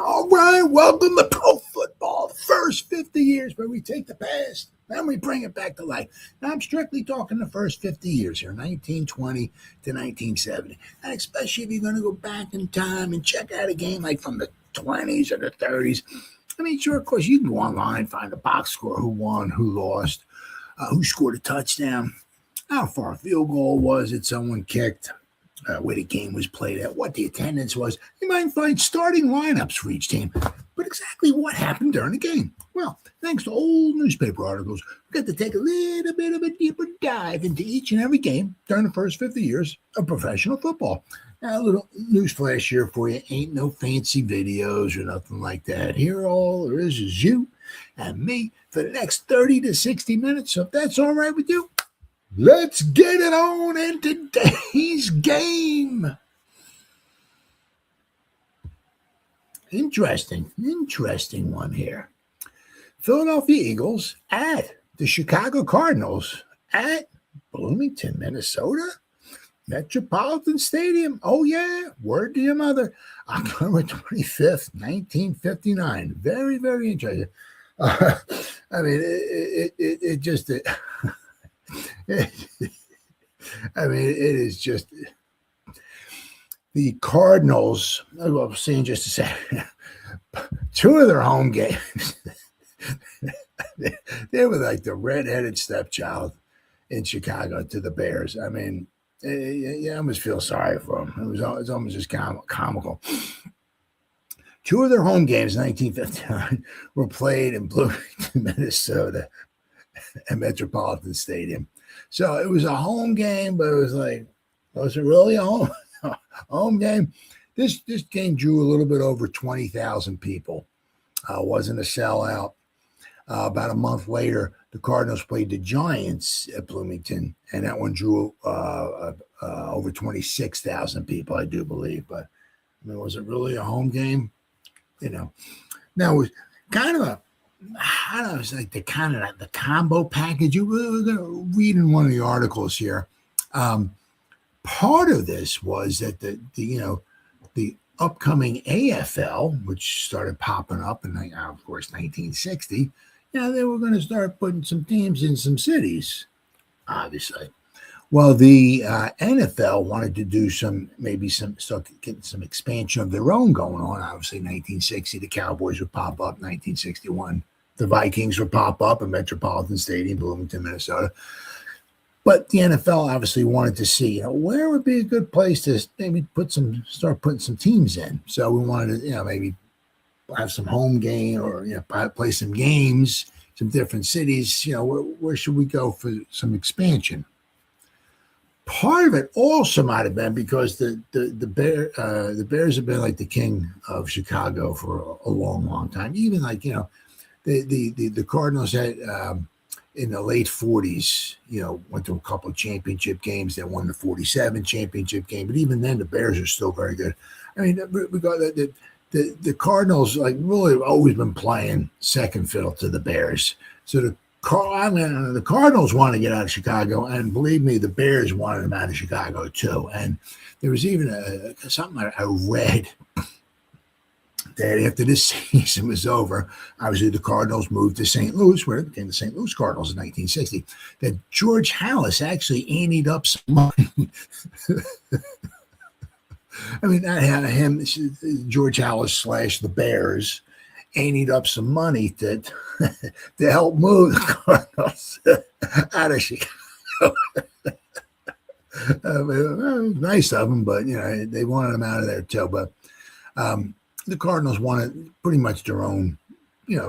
All right, welcome to pro football. The first 50 years where we take the past and we bring it back to life. Now, I'm strictly talking the first 50 years here, 1920 to 1970. And especially if you're going to go back in time and check out a game like from the 20s or the 30s. I mean, sure, of course, you can go online, find a box score, who won, who lost, who scored a touchdown, how far a field goal was that someone kicked, where the game was played at, what the attendance was. You might find starting lineups for each team. But exactly what happened during the game? Well, thanks to old newspaper articles, we got to take a little bit of a deeper dive into each and every game during the first 50 years of professional football. Now, a little news flash here for you. Ain't no fancy videos or nothing like that. Here, all there is you and me for the next 30 to 60 minutes. So if that's all right with you, let's get it on in today's game. Interesting one here. Philadelphia Eagles at the Chicago Cardinals at Bloomington, Minnesota. Metropolitan Stadium. Oh, yeah. Word to your mother. October 25th, 1959. Very, very interesting. I mean, it just... I mean, it is just the Cardinals. I was saying just a second, two of their home games, they were like the redheaded stepchild in Chicago to the Bears. I mean, you almost feel sorry for them. It was almost just comical. Two of their home games in 1959 were played in Bloomington, Minnesota, at Metropolitan Stadium. So it was a home game, but it was like, was it really a home game? This game drew a little bit over 20,000 people. Wasn't a sellout. About a month later, the Cardinals played the Giants at Bloomington, and that one drew over 26,000 people, I do believe. But I mean, was it really a home game? You know, now it was kind of I don't know, it's like the combo package. We're going to read in one of the articles here. Part of this was that the upcoming AFL, which started popping up in, of course, 1960. They were going to start putting some teams in some cities, obviously. Well, the NFL wanted to do start getting some expansion of their own going on. Obviously, 1960, the Cowboys would pop up. 1961, the Vikings would pop up in Metropolitan Stadium, Bloomington, Minnesota. But the NFL obviously wanted to see, where would be a good place to maybe start putting some teams in. So we wanted to, maybe have some home game or play some games, some different cities. Where should we go for some expansion? Part of it also might have been because the Bears have been like the king of Chicago for a long, long time. Even like the Cardinals had in the late 40s, went to a couple of championship games. They won the 47 championship game, but even then the Bears are still very good. I mean, we got the Cardinals like really have always been playing second fiddle to the Bears. So the Cardinals want to get out of Chicago, and believe me, the Bears wanted them out of Chicago too. And there was even something I read that after this season was over, obviously the Cardinals moved to St. Louis, where it became the St. Louis Cardinals in 1960, that George Halas actually anteed up some money. I mean, not him, George Halas / the Bears, anteed up some money to help move the Cardinals out of Chicago. Nice of them, but they wanted them out of there too. But the Cardinals wanted pretty much their own,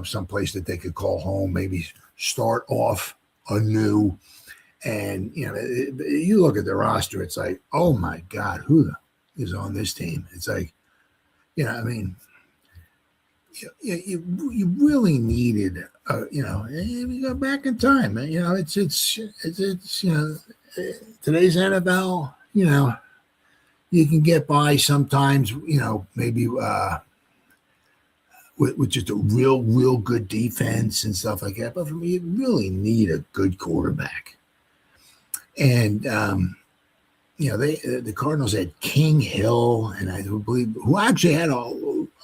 someplace that they could call home, maybe start off anew. And you look at the roster, it's like, oh my God, who is on this team? It's like, I mean, you really needed, you go back in time, man. It's today's NFL, you can get by sometimes, maybe with just a real good defense and stuff like that. But for me, you really need a good quarterback. And the Cardinals had King Hill, and I believe who actually had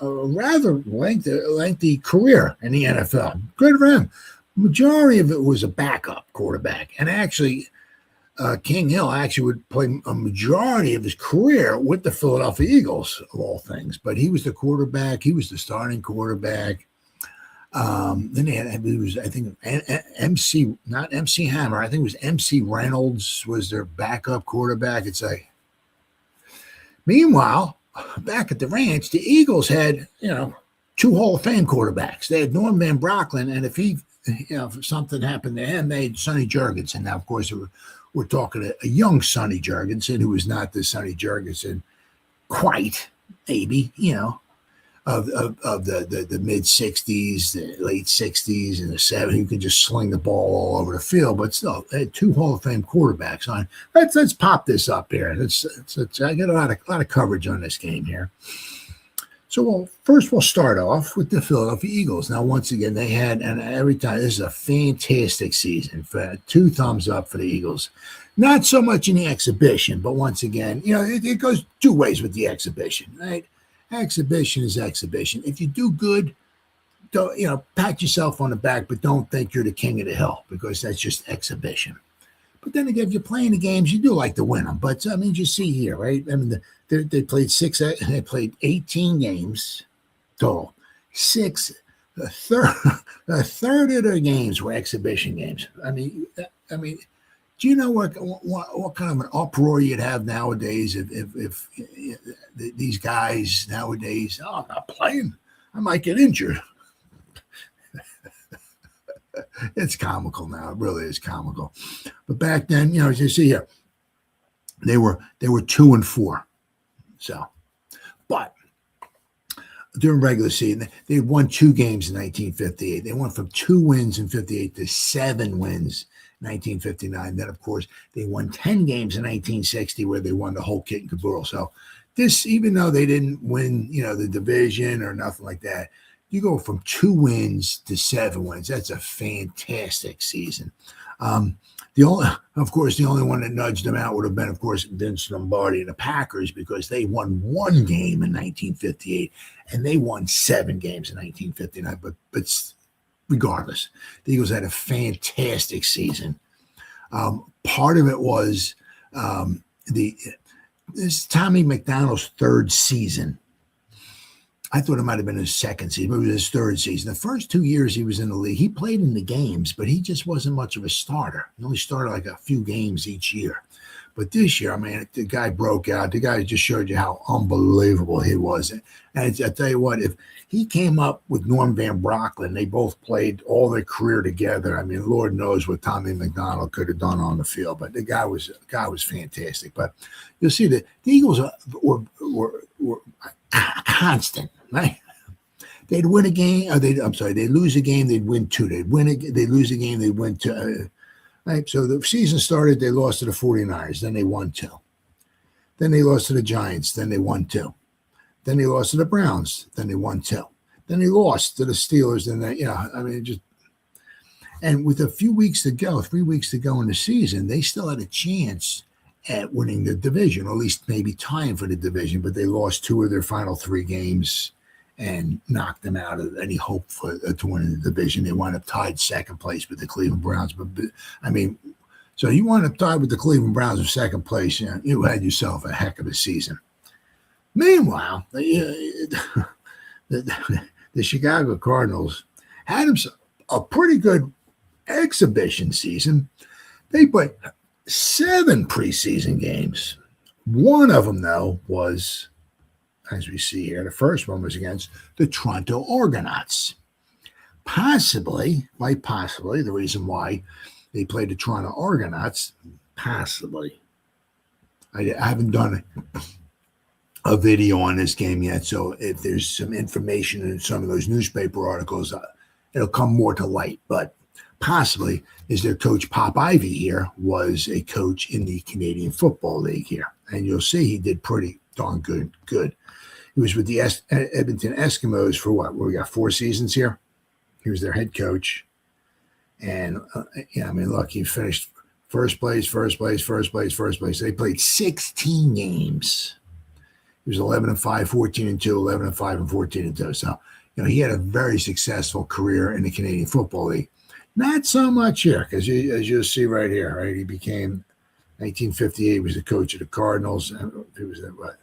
rather lengthy career in the NFL. Good for him. Majority of it was a backup quarterback, and actually, King Hill actually would play a majority of his career with the Philadelphia Eagles, of all things. But he was the quarterback. He was the starting quarterback. Then he was, I think, MC, not MC Hammer. I think it was MC Reynolds was their backup quarterback. It's like, meanwhile, back at the ranch, the Eagles had, two Hall of Fame quarterbacks. They had Norm Van Brocklin, and if something happened to him, they had Sonny Jurgensen. Now, of course, we're talking a young Sonny Jurgensen who was not the Sonny Jurgensen quite, maybe, of the mid 60s, the late 60s, and the 70s. You could just sling the ball all over the field, but still, they had two Hall of Fame quarterbacks on. Let's pop this up here. I get a lot of coverage on this game here. So first we'll start off with the Philadelphia Eagles. Now, once again, they had, and every time, this is a fantastic season. 2 thumbs up for the Eagles. Not so much in the exhibition, but once again, it goes 2 ways with the exhibition, right? Exhibition is exhibition. If you do good, don't, pat yourself on the back, but don't think you're the king of the hill, because that's just exhibition. But then again, if you're playing the games, you do like to win them. But you see here, right? They played 18 games total. A third of their games were exhibition games. Do you know what kind of an uproar you'd have nowadays if these guys nowadays, I'm not playing, I might get injured. It's comical now. It really is comical. But back then, as you see here, they were 2-4. So, but during regular season, they won 2 games in 1958. They went from 2 wins in 58 to 7 wins in 1959. Then, of course, they won 10 games in 1960, where they won the whole kit and caboodle. So, this, even though they didn't win, the division or nothing like that, you go from 2 wins to 7 wins. That's a fantastic season. The only one that nudged them out would have been, of course, Vince Lombardi and the Packers, because they won 1 game in 1958 and they won 7 games in 1959. But regardless, the Eagles had a fantastic season. Part of it was this is Tommy McDonald's 3rd season. I thought it might have been his 2nd season, but it was his 3rd season. The first 2 years he was in the league, he played in the games, but he just wasn't much of a starter. He only started like a few games each year. But this year, the guy broke out. The guy just showed you how unbelievable he was. And I tell you what, if he came up with Norm Van Brocklin, they both played all their career together. Lord knows what Tommy McDonald could have done on the field. But the guy was fantastic. But you'll see that the Eagles were constant, right? They'd win a game, they'd lose a game, they'd win 2. They'd lose a game, they'd win 2. Right? So the season started, they lost to the 49ers, then they won 2. Then they lost to the Giants, then they won 2. Then they lost to the Browns, then they won 2. Then they lost to the Steelers, and with a few weeks to go, 3 weeks to go in the season, they still had a chance at winning the division, or at least maybe tying for the division, but they lost 2 of their final 3 games and knocked them out of any hope to win the division. They wound up tied 2nd place with the Cleveland Browns. So you wound up tied with the Cleveland Browns in 2nd place. You had yourself a heck of a season. Meanwhile, the Chicago Cardinals had a pretty good exhibition season. They played 7 preseason games. One of them, though, was, as we see here, the first one was against the Toronto Argonauts. Possibly, the reason why they played the Toronto Argonauts, possibly. I haven't done a video on this game yet, so if there's some information in some of those newspaper articles, it'll come more to light. But possibly is their coach, Pop Ivy here, was a coach in the Canadian Football League here. And you'll see he did pretty darn good. He was with the Edmonton Eskimos for what? We got 4 seasons here. He was their head coach. And, look, he finished first place. They played 16 games. He was 11-5, 14-2, 11-5, and 14-2. So, he had a very successful career in the Canadian Football League. Not so much here, because as you'll see right here, right, he became 1958 was the coach of the Cardinals. He was at what?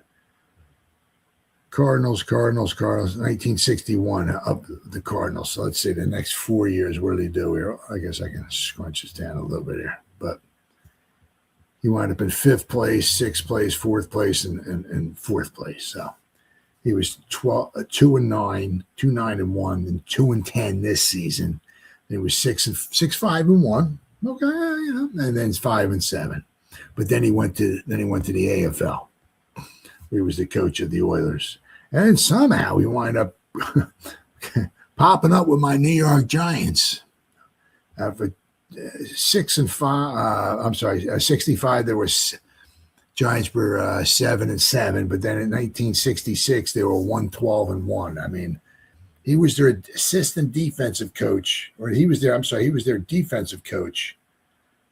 Cardinals. 1961 up the Cardinals. So let's see the next 4 years. What did he do here? I guess I can scrunch this down a little bit here, but he wound up in 5th place, 6th place, 4th place, and 4th place. So he was 2-9, 2-9-1, and 2-10 this season. He was 6-5-1. Okay, and then 5-7. But then he went to the AFL. He was the coach of the Oilers, and somehow he wound up popping up with my New York Giants. For 65. There was Giants were 7-7, but then in 1966 they were 1-12-1. I mean, he was their assistant defensive coach, or he was their defensive coach.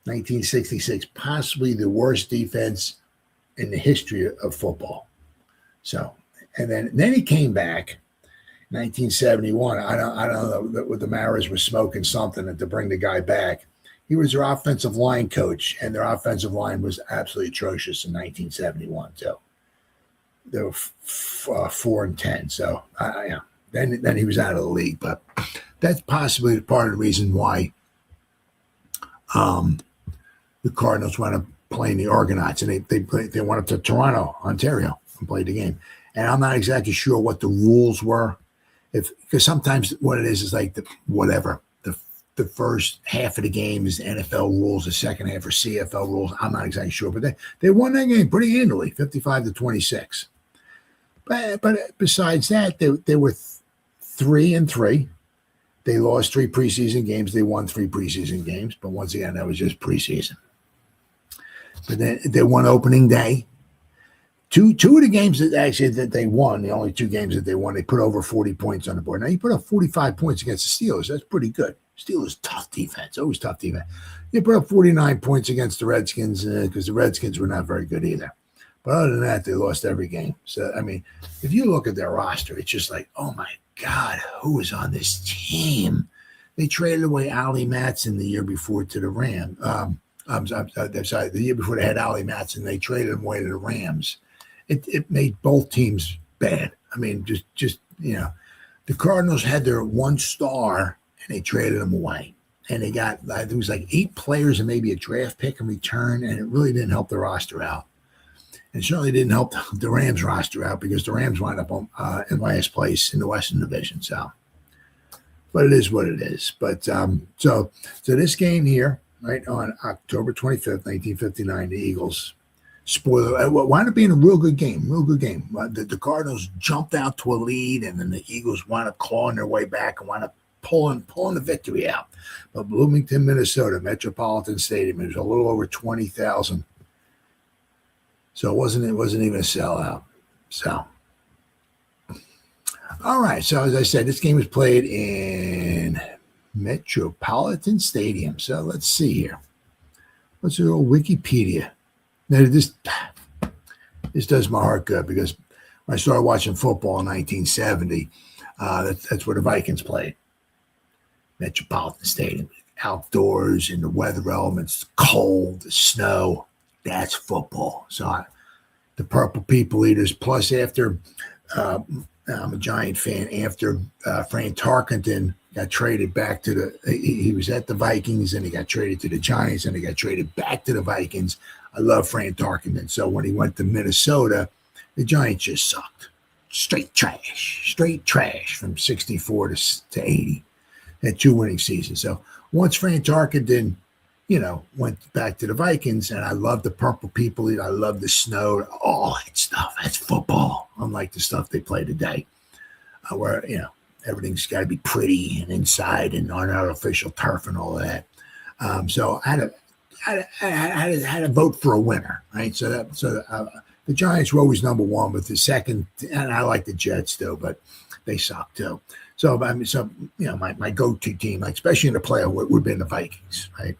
1966, possibly the worst defense in the history of football. So, and then he came back, 1971. I don't know that the Maras were smoking something to bring the guy back. He was their offensive line coach, and their offensive line was absolutely atrocious in 1971. So they were 4-10. So then he was out of the league. But that's possibly part of the reason why the Cardinals wound up playing the Argonauts, and they went up to Toronto, Ontario, and played the game. And I'm not exactly sure what the rules were, because sometimes what it is like the first half of the game is NFL rules, the second half are CFL rules. I'm not exactly sure, but they won that game pretty handily, 55-26. But besides that, they were 3-3. They lost 3 preseason games. They won 3 preseason games, but once again, that was just preseason. But then they won opening day. Two of the games that they won, the only 2 games that they won, they put over 40 points on the board. Now, you put up 45 points against the Steelers. That's pretty good. Steelers, tough defense, always tough defense. They put up 49 points against the Redskins because the Redskins were not very good either. But other than that, they lost every game. So, I mean, if you look at their roster, it's just like, oh, my God, who is on this team? They traded away Ali Matson the year before to the Rams. I'm sorry, the year before they had Ali Matson, they traded him away to the Rams. It made both teams bad. I mean, just the Cardinals had their 1 star, and they traded him away. And they got, there was like 8 players and maybe a draft pick in return, and it really didn't help the roster out. And certainly didn't help the Rams roster out because the Rams wound up in last place in the Western Division. So, but it is what it is. But so this game here, right, on October 25th, 1959, the Eagles, spoiler, wound up being a real good game. The Cardinals jumped out to a lead, and then the Eagles wound up clawing their way back and wound up pulling the victory out. But Bloomington, Minnesota, Metropolitan Stadium, it was a little over 20,000. So it wasn't even a sellout. So, all right. So as I said, this game was played in Metropolitan Stadium. So let's see here. What's your old Wikipedia? Now this does my heart good because when I started watching football in 1970, that's where the Vikings played. Metropolitan Stadium, outdoors in the weather elements, cold, the snow. That's football. So the Purple People Eaters, plus after I'm a Giant fan, after Frank Tarkenton got traded back to he was at the Vikings, and he got traded to the Giants, and he got traded back to the Vikings. I love Frank Tarkenton. So when he went to Minnesota, the Giants just sucked. Straight trash from 64 to 80. Had 2 winning seasons. So once Frank Tarkenton, went back to the Vikings, and I love the Purple People. I love the snow, all that stuff. That's football. Unlike the stuff they play today, where, everything's got to be pretty and inside and on artificial turf and all of that. So I had to vote for a winner, right? So the Giants were always number 1, but the second, and I like the Jets too, but they suck too. So my go-to team, like especially in the playoff, would have been the Vikings, right?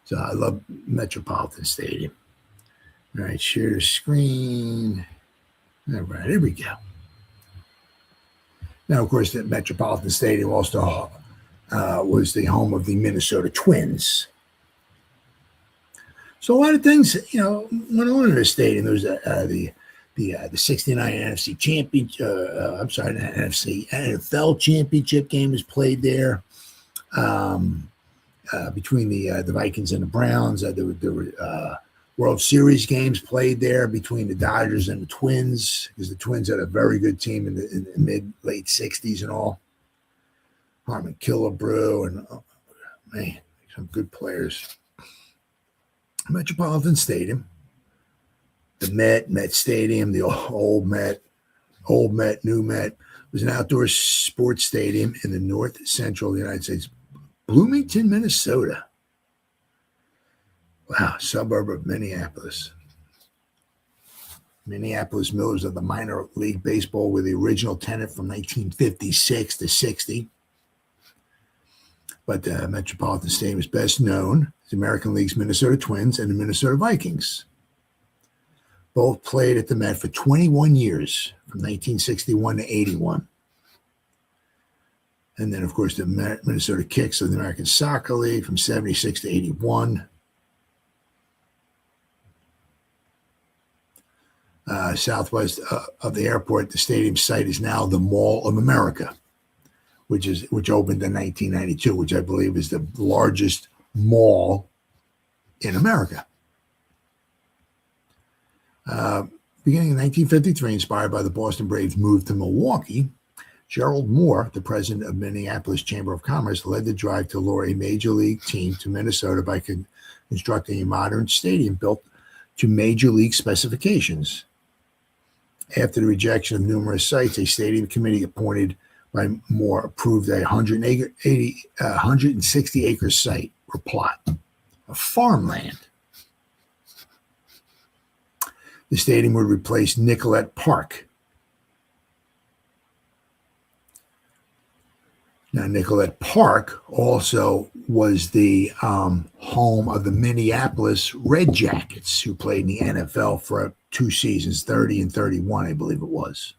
So I love Metropolitan Stadium. All right, share the screen. All right, here we go. Now, of course, the Metropolitan Stadium also was the home of the Minnesota Twins. So a lot of things, went on in the stadium. There was the '69 NFC championship. I'm sorry, the NFC NFL championship game was played there. Between the Vikings and the Browns, there were World Series games played there between the Dodgers and the Twins, because the Twins had a very good team in the mid-late '60s and all. Harmon Killebrew and man, some good players. Metropolitan Stadium, the Met Stadium, the old Met, new Met, was an outdoor sports stadium in the north central United States, Bloomington, Minnesota. Wow, suburb of Minneapolis. Minneapolis Millers of the minor league baseball were the original tenant from 1956 to 60. But the Metropolitan Stadium is best known as the American League's Minnesota Twins and the Minnesota Vikings. Both played at the Met for 21 years, from 1961 to 81. And then, of course, the Minnesota Kicks of the American Soccer League from 76 to 81. Southwest of the airport, the stadium site is now the Mall of America, which opened in 1992, which I believe is the largest mall in America. Beginning in 1953, inspired by the Boston Braves' move to Milwaukee, Gerald Moore, the president of Minneapolis Chamber of Commerce, led the drive to lure a major league team to Minnesota by constructing a modern stadium built to major league specifications. After the rejection of numerous sites, a stadium committee appointed by Moore approved a 160-acre site or plot of farmland. The stadium would replace Nicollet Park. Now, Nicollet Park also was the home of the Minneapolis Red Jackets, who played in the NFL for 2 seasons, 30 and 31, I believe it was.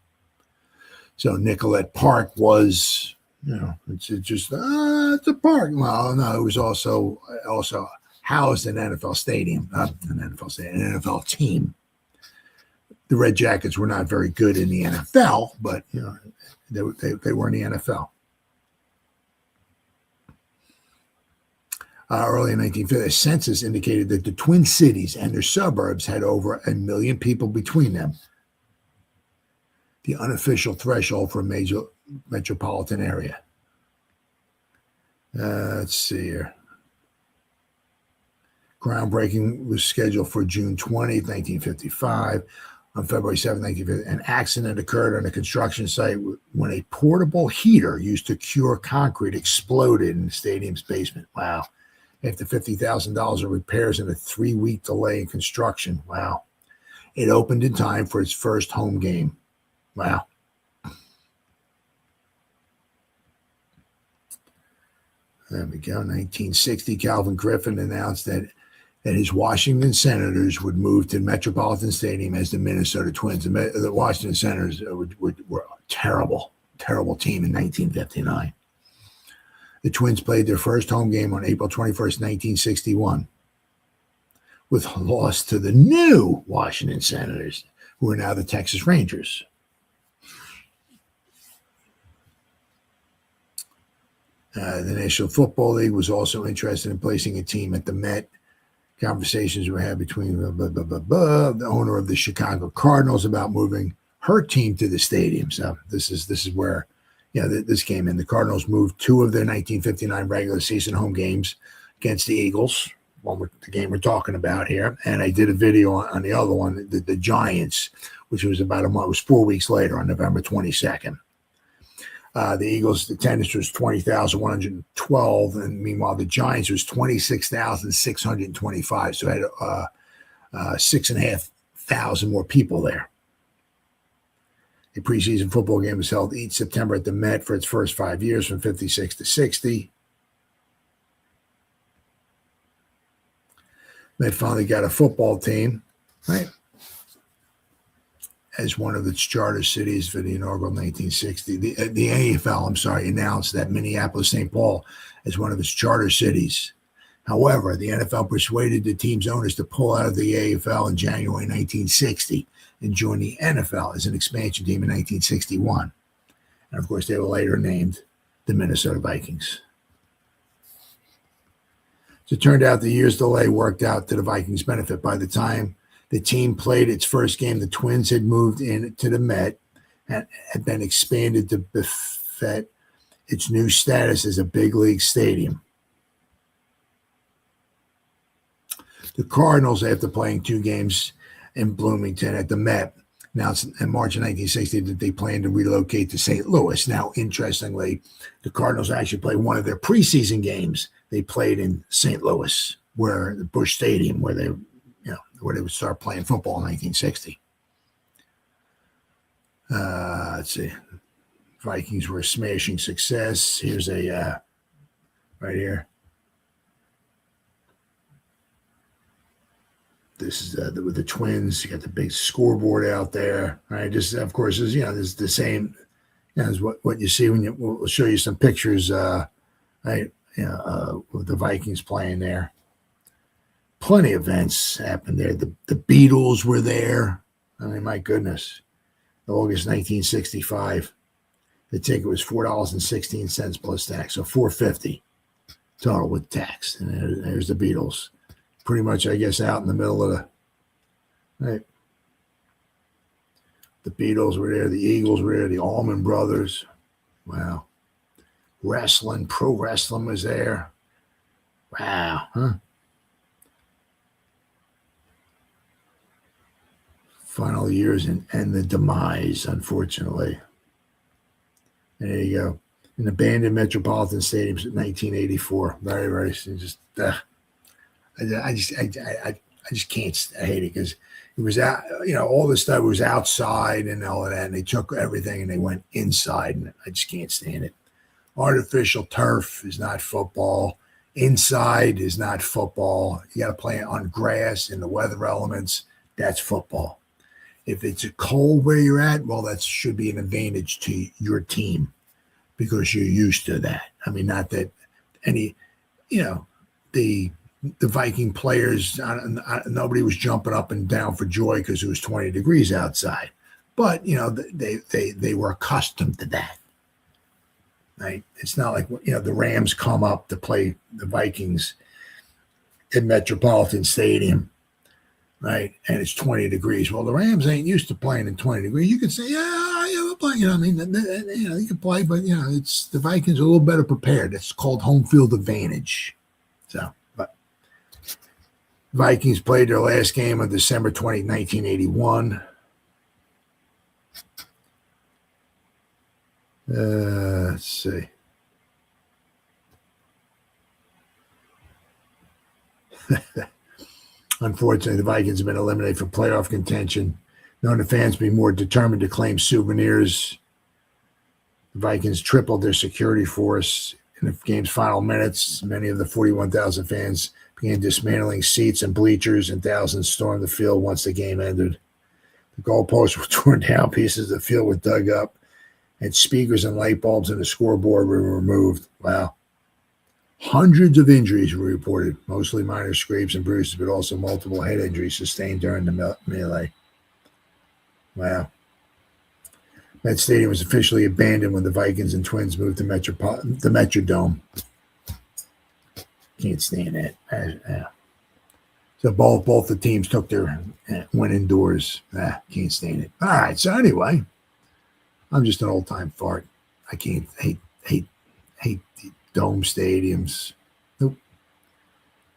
So Nicollet Park was, it's just it's a park. Well, no, it was also housed an NFL stadium, not an NFL stadium, an NFL team. The Red Jackets were not very good in the NFL, but they were in the NFL. Early in 1950, a census indicated that the Twin Cities and their suburbs had over 1 million people between them, the unofficial threshold for a major metropolitan area. Let's see here. Groundbreaking was scheduled for June 20th, 1955. On February 7th, 1950, an accident occurred on a construction site when a portable heater used to cure concrete exploded in the stadium's basement. Wow. After $50,000 of repairs and a 3-week delay in construction. Wow. It opened in time for its first home game. Wow. There we go. 1960, Calvin Griffin announced that his Washington Senators would move to Metropolitan Stadium as the Minnesota Twins. The Washington Senators were a terrible, terrible team in 1959. The Twins played their first home game on April 21st, 1961, with a loss to the new Washington Senators, who are now the Texas Rangers. The National Football League was also interested in placing a team at the Met. Conversations were had between the owner of the Chicago Cardinals about moving her team to the stadium. So this is where this came in. The Cardinals moved 2 of their 1959 regular season home games against the Eagles, the game we're talking about here. And I did a video on the other one, the Giants, which was about a month. It was 4 weeks later on November 22nd. The Eagles' attendance was 20,112, and meanwhile the Giants was 26,625. So it had 6,500 more people there. A preseason football game was held each September at the Met for its first 5 years, from 56 to 60. Met finally got a football team, right? as one of its charter cities for the inaugural 1960. The AFL, announced that Minneapolis-St. Paul as one of its charter cities. However, the NFL persuaded the team's owners to pull out of the AFL in January 1960 and join the NFL as an expansion team in 1961. And of course, they were later named the Minnesota Vikings. So it turned out the year's delay worked out to the Vikings' benefit. By the time the team played its first game, the Twins had moved into the Met and had been expanded to befit its new status as a big league stadium. The Cardinals, after playing 2 games in Bloomington at the Met, announced in March of 1960 that they planned to relocate to St. Louis. Now, interestingly, the Cardinals actually played one of their preseason games. They played in St. Louis, where the Busch Stadium, where they would start playing football in 1960. Let's see. Vikings were a smashing success. Here's a right here. This is with the Twins. You got the big scoreboard out there, right? Just of course is this is the same as what you see when we'll show you some pictures, right? With the Vikings playing there. Plenty of events happened there. The Beatles were there. I mean, my goodness. August 1965. The ticket was $4.16 plus tax, so $4.50 total with tax. And there's the Beatles. Pretty much, I guess, out in the middle of right. The Beatles were there. The Eagles were there. The Allman Brothers. Wow. Wrestling, pro wrestling was there. Wow. Huh? Final years and the demise, unfortunately. There you go. An abandoned Metropolitan Stadium in 1984. Very, very just. I just can't. I hate it because it was out. All this stuff was outside and all of that, and they took everything and they went inside, and I just can't stand it. Artificial turf is not football. Inside is not football. You got to play on grass in the weather elements. That's football. If it's cold where you're at, well, that should be an advantage to your team because you're used to that. I mean, not that any, the Viking players, nobody was jumping up and down for joy because it was 20 degrees outside. But, they were accustomed to that. Right? It's not like, the Rams come up to play the Vikings at Metropolitan Stadium, right? And it's 20 degrees. Well, the Rams ain't used to playing in 20 degrees. You could say, we're playing, you can play, but, it's the Vikings are a little better prepared. It's called home field advantage. So, but Vikings played their last game on December 20, 1981. Let's see. Unfortunately, the Vikings have been eliminated from playoff contention. Knowing the fans be more determined to claim souvenirs, the Vikings tripled their security force in the game's final minutes. Many of the 41,000 fans began dismantling seats and bleachers, and thousands stormed the field once the game ended. The goalposts were torn down, pieces of the field were dug up, and speakers and light bulbs in the scoreboard were removed. Wow. Hundreds of injuries were reported, mostly minor scrapes and bruises, but also multiple head injuries sustained during the melee. Wow. That stadium was officially abandoned when the Vikings and Twins moved to the Metrodome. Can't stand that. So both the teams went indoors. Can't stand it. All right. So anyway, I'm just an old time fart. I can't hate the dome stadiums. Nope.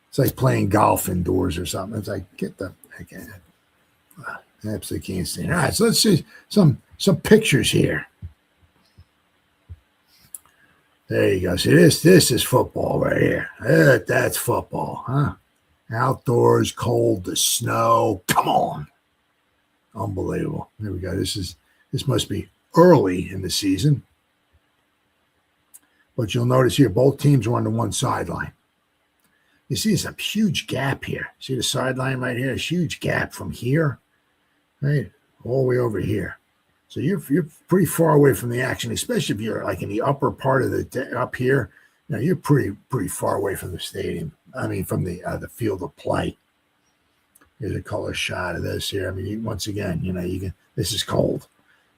It's like playing golf indoors or something. It's like get the heck out of it. Absolutely can't stand it. All right, so let's see some pictures here. There you go. See this is football right here. That's football, huh? Outdoors, cold, the snow. Come on. Unbelievable. There we go. This must be early in the season. But you'll notice here, both teams are on the one sideline. You see there's a huge gap here. See the sideline right here? A huge gap from here, right, all the way over here. So you're pretty far away from the action, especially if you're like in the upper part of the up here. You're pretty far away from the stadium. I mean, from the field of play. Here's a color shot of this here. I mean, once again, you can. This is cold.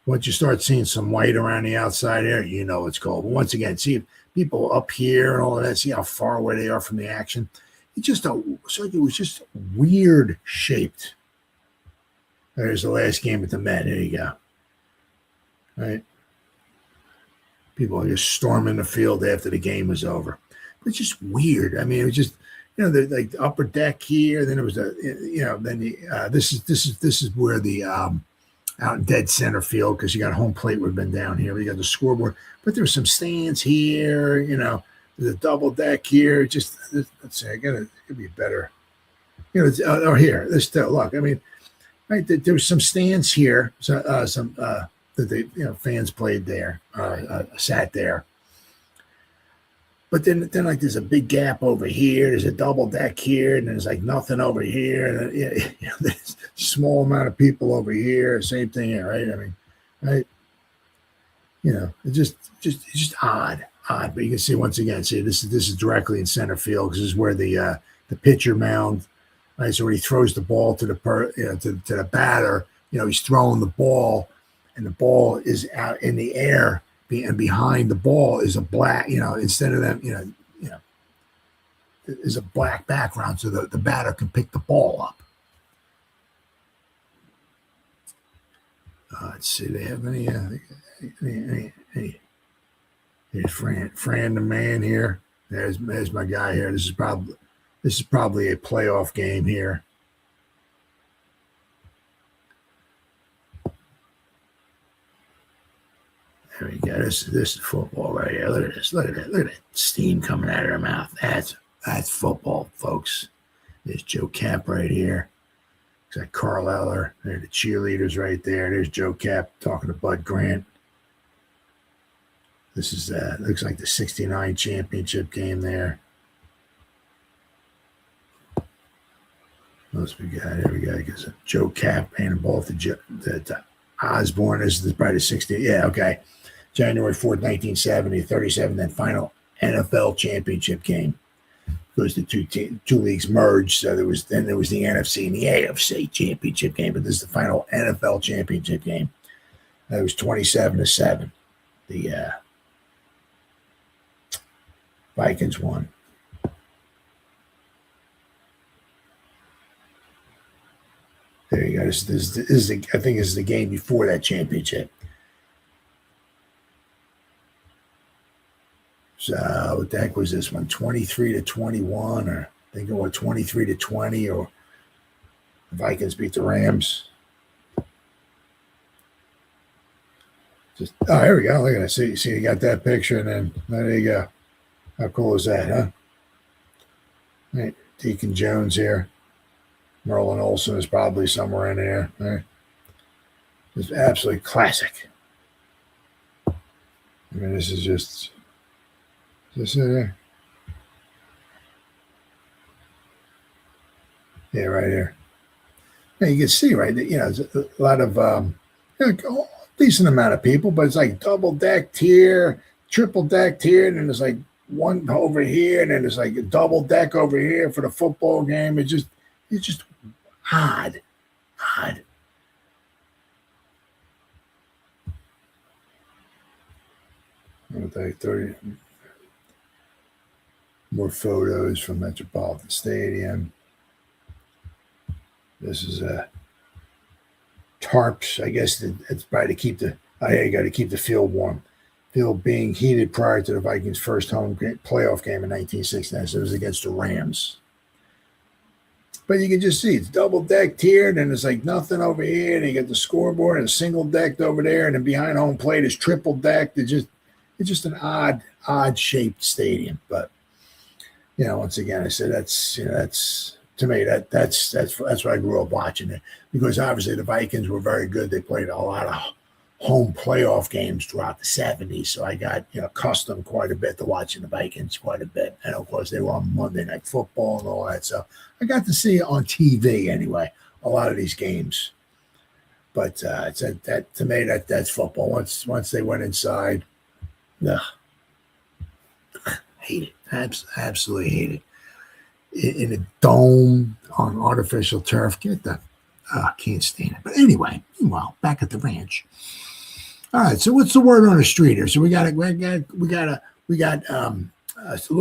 Once you start seeing some white around the outside here, it's cold. But once again, see people up here and all of that. See how far away they are from the action. It was just weird shaped. There's the last game at the Met. There you go. Right? People are just storming the field after the game was over. But it's just weird. I mean, it was just, the like the upper deck here. Then it was this is where the out in dead center field, because you got home plate would have been down here. You got the scoreboard, but there's some stands here. There's a double deck here. Just let's see, it could be better. Or here, this still look. I mean, right, there was some stands here. So that the fans played there, sat there. But then like there's a big gap over here. There's a double deck here, and there's like nothing over here. And there's a small amount of people over here. Same thing here, right? I mean, right? It's just odd. But you can see once again. See, this is directly in center field, because this is where the pitcher mound. Right, so when he throws the ball to the batter, he's throwing the ball, and the ball is out in the air. And behind the ball is a black, instead of them, is a black background, so the batter can pick the ball up. Let's see, they have any here's Fran the man here. There's my guy here. This is probably a playoff game here. There we go. This is football right here. Look at this. Look at that. Look at that steam coming out of her mouth. That's football, folks. There's Joe Cap right here. There's Carl Eller. There are the cheerleaders right there. There's Joe Cap talking to Bud Grant. This is looks like the '69 championship game there. What else we got? Here we go. Because Joe Cap paying the ball to Osborne. This is probably the 60. Yeah, okay. January 4th, 1970, 37, then final NFL championship game. Because the two leagues merged, so there was the NFC and the AFC championship game, but this is the final NFL championship game. It was 27-7. The Vikings won. There you go. This is I think this is the game before that championship. So what the heck was this one? 23-21, or I think it was 23-20, or the Vikings beat the Rams. Here we go. Look at that. See, you got that picture, and then there you go. How cool is that, huh? Right. Deacon Jones here. Merlin Olsen is probably somewhere in there. Right. It's absolutely classic. I mean, this is just. Is this there? Yeah, right here. Yeah, you can see, right? There's a lot of decent amount of people, but it's like double decked here, triple decked here, and then there's like one over here, and then there's like a double deck over here for the football game. It's just odd. Like 30 more photos from Metropolitan Stadium. This is tarps. I guess it's probably to keep you got to keep the field warm. Field being heated prior to the Vikings' first home playoff game in 1969. So it was against the Rams. But you can just see it's double decked here, and then there's like nothing over here, and you got the scoreboard and single decked over there, and then behind home plate is triple decked. It's just an odd shaped stadium. But once again, I said that's to me that's what I grew up watching it, because obviously the Vikings were very good. They played a lot of home playoff games throughout the 70s, so I got accustomed quite a bit to watching the Vikings quite a bit, and of course they were on Monday Night Football and all that, so I got to see on TV anyway a lot of these games. But that to me, that's football. Once they went inside, ugh, hate it. Absolutely hate it. In a dome on artificial turf, can't stand it. But anyway, meanwhile, back at the ranch. All right. So what's the word on the street here? So we got a little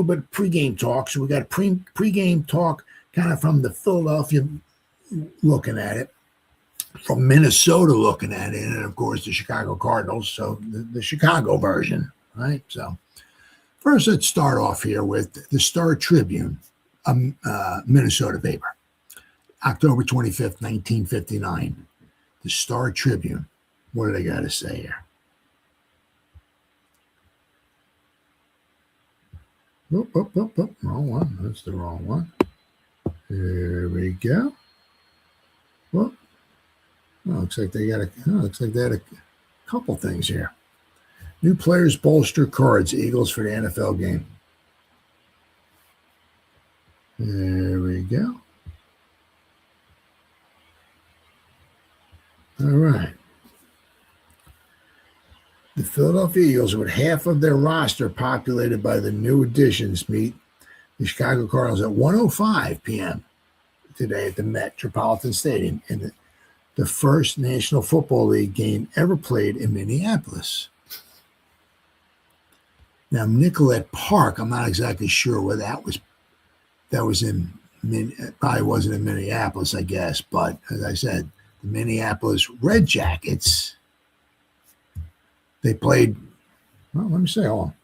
bit of pregame talk. So we got a pregame talk kind of from the Philadelphia looking at it, from Minnesota looking at it, and of course the Chicago Cardinals. So the Chicago version, right? So first, let's start off here with the Star Tribune, Minnesota paper, October 25th, 1959. The Star Tribune. What do they got to say here? Wrong one. That's the wrong one. Here we go. Well, looks like they had a couple things here. New players bolster cards. Eagles for the NFL game. There we go. All right. The Philadelphia Eagles, with half of their roster populated by the new additions, meet the Chicago Cardinals at 1:05 p.m. today at the Metropolitan Stadium in the first National Football League game ever played in Minneapolis. Now, Nicollet Park, I'm not exactly sure where that was. That was it probably wasn't in Minneapolis, I guess. But as I said, the Minneapolis Red Jackets, they played, well, let me say, hold on.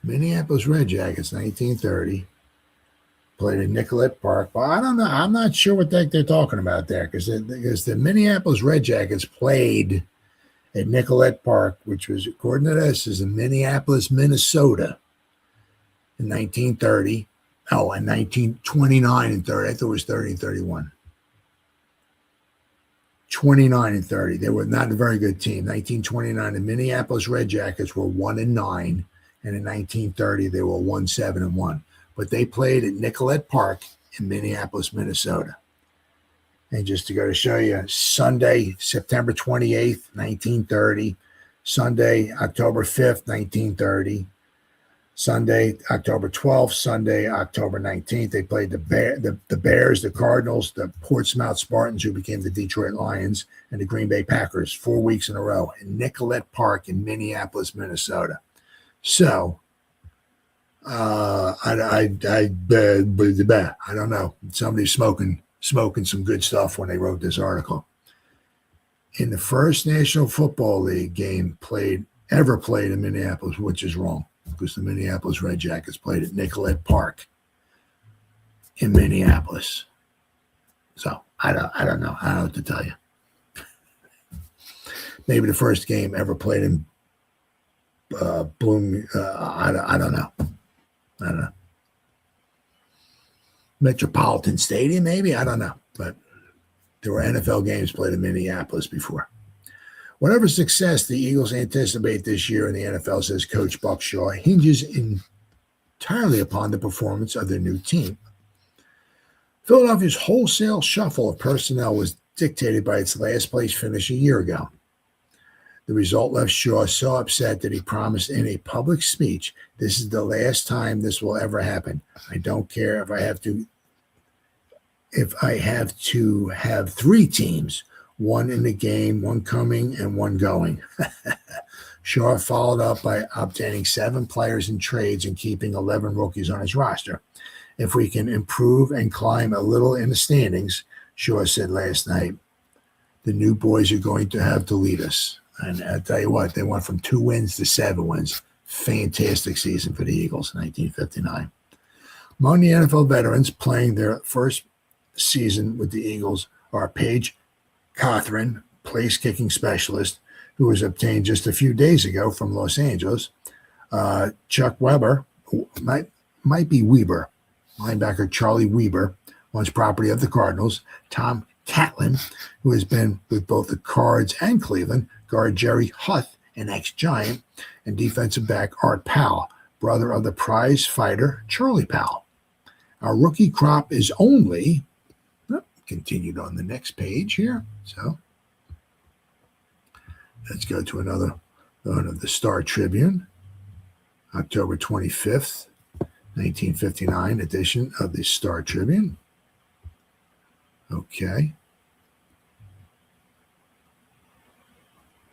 Minneapolis Red Jackets, 1930, played at Nicollet Park. Well, I don't know. I'm not sure what they're talking about there because the Minneapolis Red Jackets played at Nicollet Park, which was, according to this, is in Minneapolis, Minnesota, in 1930. Oh, in 1929 and 30. I thought it was 30 and 31. 29 and 30. They were not a very good team. 1929, the Minneapolis Red Jackets were 1-9, and in 1930 they were 1-7-1. But they played at Nicollet Park in Minneapolis, Minnesota. And just to go to show you, Sunday, September 28th, 1930. Sunday, October 5th, 1930. Sunday, October 12th. Sunday, October 19th. They played the Bears, the Cardinals, the Portsmouth Spartans, who became the Detroit Lions, and the Green Bay Packers 4 weeks in a row in Nicollet Park in Minneapolis, Minnesota. So, I don't know. Somebody's smoking some good stuff when they wrote this article. In the first National Football League game ever played in Minneapolis, which is wrong, because the Minneapolis Red Jackets played at Nicollet Park in Minneapolis. So I don't know. I don't know what to tell you. Maybe the first game ever played in Bloom. I don't know. I don't know. Metropolitan Stadium, maybe? I don't know. But there were NFL games played in Minneapolis before. Whatever success the Eagles anticipate this year in the NFL, says Coach Buck Shaw, hinges entirely upon the performance of their new team. Philadelphia's wholesale shuffle of personnel was dictated by its last place finish a year ago. The result left Shaw so upset that he promised in a public speech, "This is the last time this will ever happen. I don't care if I have to have three teams, one in the game, one coming, and one going." Shaw followed up by obtaining 7 players in trades and keeping 11 rookies on his roster. "If we can improve and climb a little in the standings," Shaw said last night, "the new boys are going to have to lead us." And I'll tell you what, they went from 2 wins to 7 wins. Fantastic season for the Eagles in 1959. Among the NFL veterans playing their first season with the Eagles are Paige Cothran, place-kicking specialist, who was obtained just a few days ago from Los Angeles. Chuck Weber, might be Weber, linebacker Charlie Weber, once property of the Cardinals. Tom Catlin, who has been with both the Cards and Cleveland. Guard Jerry Huth, an ex-Giant, and defensive back Art Powell, brother of the prize fighter Charlie Powell. Our rookie crop is only continued on the next page here. So let's go to another one of the Star Tribune, October 25th, 1959 edition of the Star Tribune. Okay.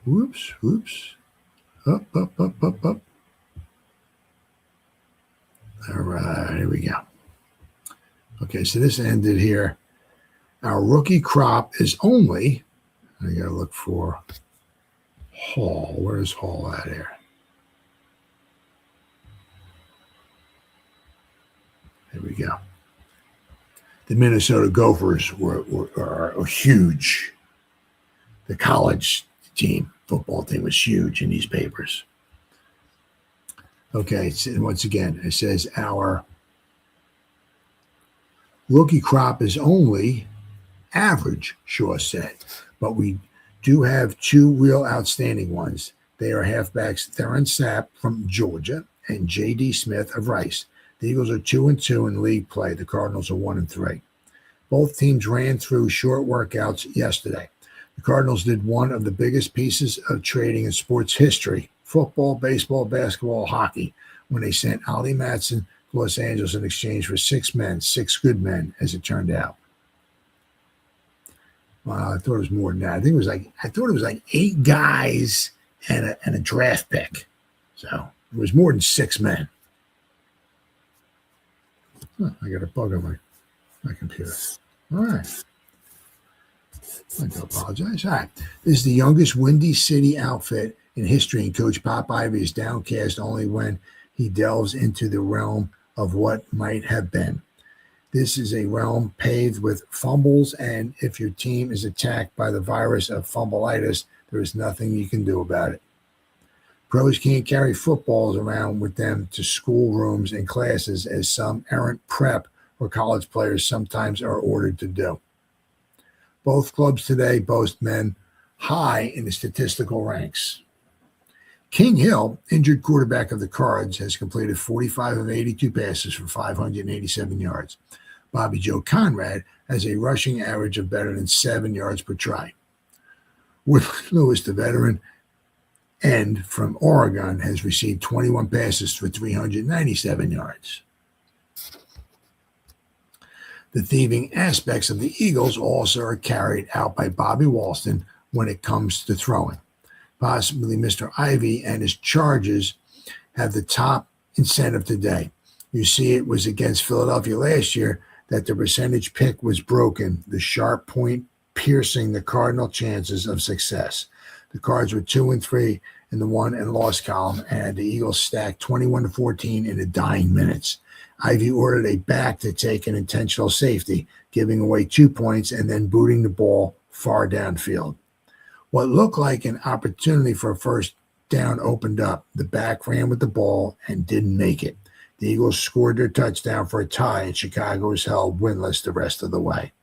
Whoops. Up. All right, here we go. Okay, so this ended here. Our rookie crop is only, I got to look for Hall. Where's Hall at here? There we go. The Minnesota Gophers are huge. The college team, football team, was huge in these papers. Okay, so once again, it says our rookie crop is only average, Shaw said, but we do have two real outstanding ones. They are halfbacks Theron Sapp from Georgia and J.D. Smith of Rice. The Eagles are 2-2 in league play. The Cardinals are 1-3. Both teams ran through short workouts yesterday. The Cardinals did one of the biggest pieces of trading in sports history, football, baseball, basketball, hockey, when they sent Ollie Matson to Los Angeles in exchange for 6 men, 6 good men, as it turned out. Well, I thought it was more than that. I thought it was like 8 guys and a draft pick. So it was more than 6 men. I got a bug on my computer. All right. I do apologize. All right. This is the youngest Windy City outfit in history, and Coach Pop Ivy is downcast only when he delves into the realm of what might have been. This is a realm paved with fumbles, and if your team is attacked by the virus of fumbleitis, there is nothing you can do about it. Pros can't carry footballs around with them to schoolrooms and classes as some errant prep or college players sometimes are ordered to do. Both clubs today boast men high in the statistical ranks. King Hill, injured quarterback of the Cards, has completed 45 of 82 passes for 587 yards. Bobby Joe Conrad has a rushing average of better than 7 yards per try. Woodland Lewis, the veteran end from Oregon, has received 21 passes for 397 yards. The thieving aspects of the Eagles also are carried out by Bobby Walston when it comes to throwing. Possibly Mr. Ivy and his Chargers have the top incentive today. You see, it was against Philadelphia last year that the percentage pick was broken, the sharp point piercing the Cardinal chances of success. The Cards were 2-3 in the won and lost column, and the Eagles stacked 21-14 in the dying minutes. Ivy ordered a back to take an intentional safety, giving away 2 points and then booting the ball far downfield. What looked like an opportunity for a first down opened up. The back ran with the ball and didn't make it. The Eagles scored their touchdown for a tie, and Chicago was held winless the rest of the way.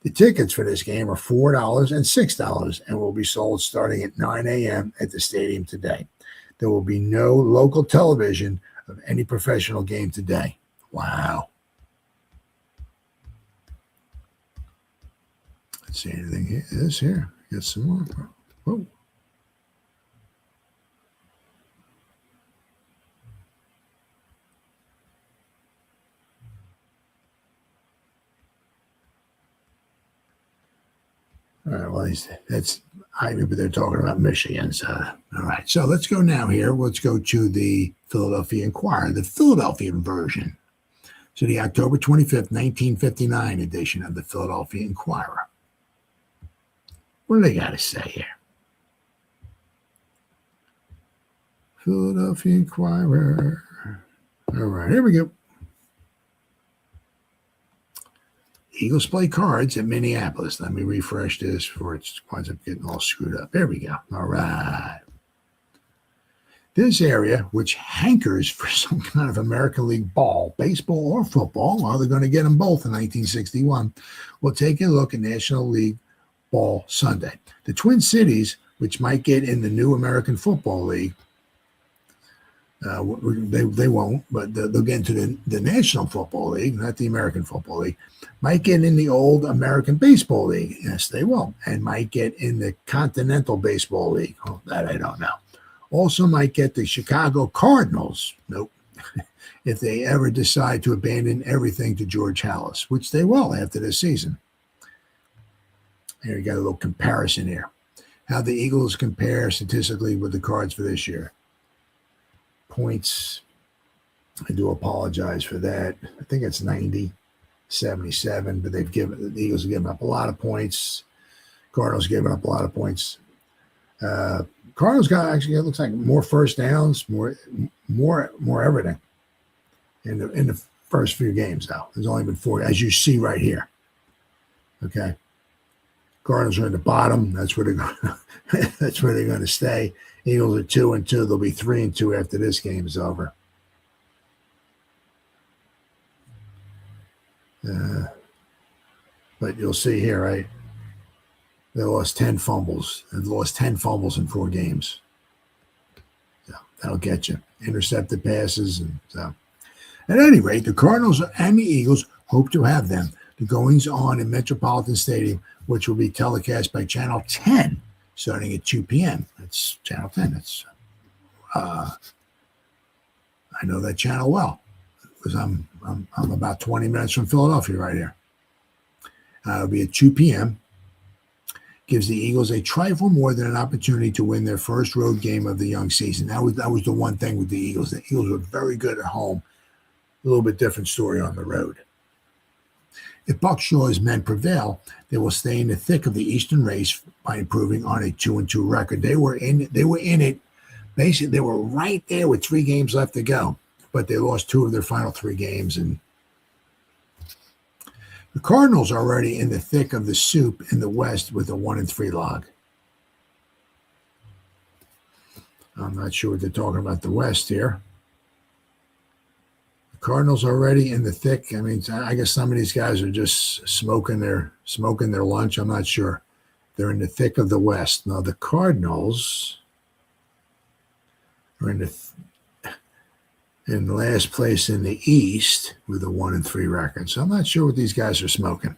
The tickets for this game are $4 and $6 and will be sold starting at 9 a.m. at the stadium today. There will be no local television of any professional game today. Wow. Let's see anything here. It is here. Get some more. Whoa. All right, well, that's Ivy, but they're talking about Michigan. So, all right, so let's go now here. Let's go to the Philadelphia Inquirer, the Philadelphia version. So the October 25th, 1959 edition of the Philadelphia Inquirer. What do they got to say here? Philadelphia Inquirer. All right, here we go. Eagles play Cards at Minneapolis. Let me refresh this before it winds up getting all screwed up. There we go. All right. This area, which hankers for some kind of American League ball, baseball or football, well, they're going to get them both in 1961, will take a look at National League Ball Sunday. The Twin Cities, which might get in the new American Football League, They won't, but they'll get into the National Football League, not the American Football League. Might get in the old American Baseball League. Yes, they will. And might get in the Continental Baseball League. Oh, that I don't know. Also might get the Chicago Cardinals. Nope. If they ever decide to abandon everything to George Halas, which they will after this season. Here you got a little comparison here. How the Eagles compare statistically with the Cards for this year. Points, I do apologize for that. I think it's 90, 77, but the Eagles have given up a lot of points. Cardinals given up a lot of points. Cardinals got actually, it looks like more first downs, more everything in the first few games. Though there's only been 4, as you see right here. Okay, Cardinals are in the bottom. That's where they're going. That's where they're going to stay. Eagles are 2-2. They'll be 3-2 after this game is over. But you'll see here, right? They lost 10 fumbles. They've lost 10 fumbles in 4 games. So that'll get you. Intercepted passes. And so, at any rate, the Cardinals and the Eagles hope to have them. The goings on in Metropolitan Stadium, which will be telecast by Channel 10 starting at 2 p.m. That's Channel 10. That's I know that channel well because I'm about 20 minutes from Philadelphia right here. It'll be at 2 p.m. Gives the Eagles a trifle more than an opportunity to win their first road game of the young season. That was the one thing with the Eagles. The Eagles were very good at home. A little bit different story on the road. If Buck Shaw's men prevail, they will stay in the thick of the Eastern race by improving on a 2-2 record. They were in it. Basically, they were right there with 3 games left to go, but they lost 2 of their final 3 games. And the Cardinals are already in the thick of the soup in the West with a 1-3 log. I'm not sure what they're talking about the West here. Cardinals already in the thick. I mean, I guess some of these guys are just smoking their lunch. I'm not sure. They're in the thick of the West. Now the Cardinals are in last place in the East with a 1-3 record. So I'm not sure what these guys are smoking.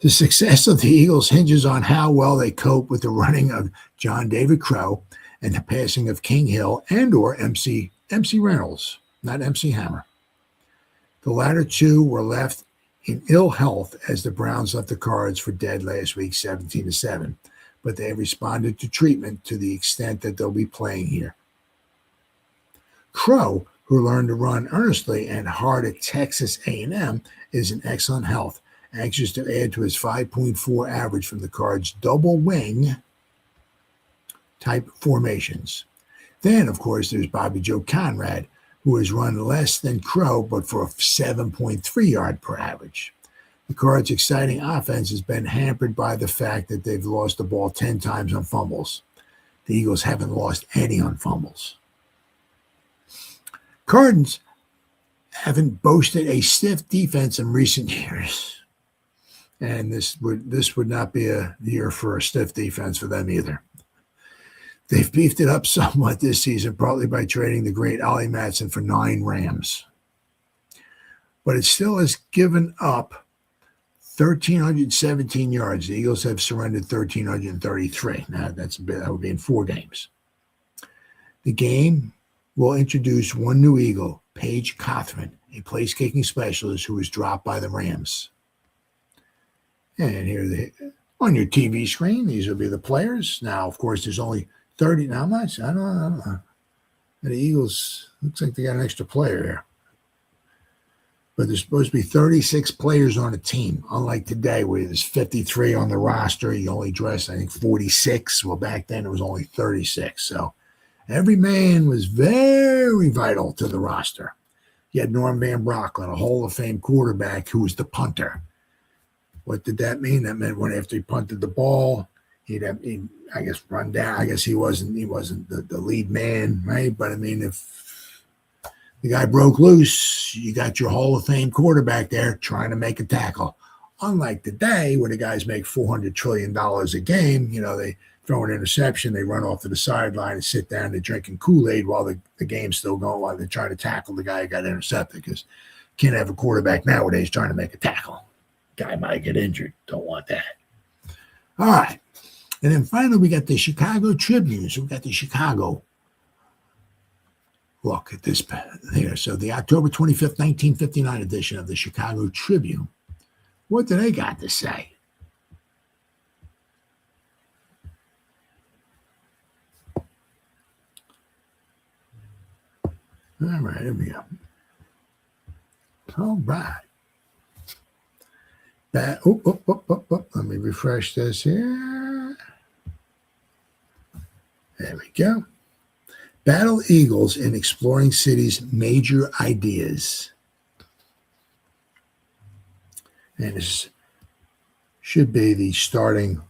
The success of the Eagles hinges on how well they cope with the running of John David Crow and the passing of King Hill and/or MC Reynolds, not MC Hammer. The latter 2 were left in ill health as the Browns left the Cards for dead last week, 17-7. But they have responded to treatment to the extent that they'll be playing here. Crow, who learned to run earnestly and hard at Texas A&M, is in excellent health, anxious to add to his 5.4 average from the Cards' double wing type formations. Then, of course, there's Bobby Joe Conrad, who has run less than Crow, but for a 7.3 yard per average. The Cards' exciting offense has been hampered by the fact that they've lost the ball 10 times on fumbles. The Eagles haven't lost any on fumbles. Cardinals haven't boasted a stiff defense in recent years. And this would not be a year for a stiff defense for them either. They've beefed it up somewhat this season, partly by trading the great Ollie Matson for 9 Rams. But it still has given up 1,317 yards. The Eagles have surrendered 1,333. Now, that would be in 4 games. The game will introduce one new Eagle, Paige Cothran, a place-kicking specialist who was dropped by the Rams. And here on your TV screen, these will be the players. Now, of course, there's only 30. Now, I don't know. The Eagles, looks like they got an extra player here. But there's supposed to be 36 players on a team, unlike today where there's 53 on the roster. You only dress, I think, 46. Well, back then it was only 36. So every man was very vital to the roster. You had Norm Van Brocklin, a Hall of Fame quarterback who was the punter. What did that mean? That meant when after he punted the ball, he'd I guess run down. I guess he wasn't the lead man, right? But I mean, if the guy broke loose, you got your Hall of Fame quarterback there trying to make a tackle. Unlike today, where the guys make $400 trillion a game, they throw an interception, they run off to the sideline and sit down and drinking Kool-Aid while the game's still going, while they're trying to tackle the guy who got intercepted, because you can't have a quarterback nowadays trying to make a tackle. Guy might get injured. Don't want that. All right. And then finally, we got the Chicago Tribune. So we got the Chicago. Look at this here. So the October 25th, 1959 edition of the Chicago Tribune. What do they got to say? All right, here we go. All right. Let me refresh this here. There we go. Battle Eagles in exploring cities' major ideas. And this should be the starting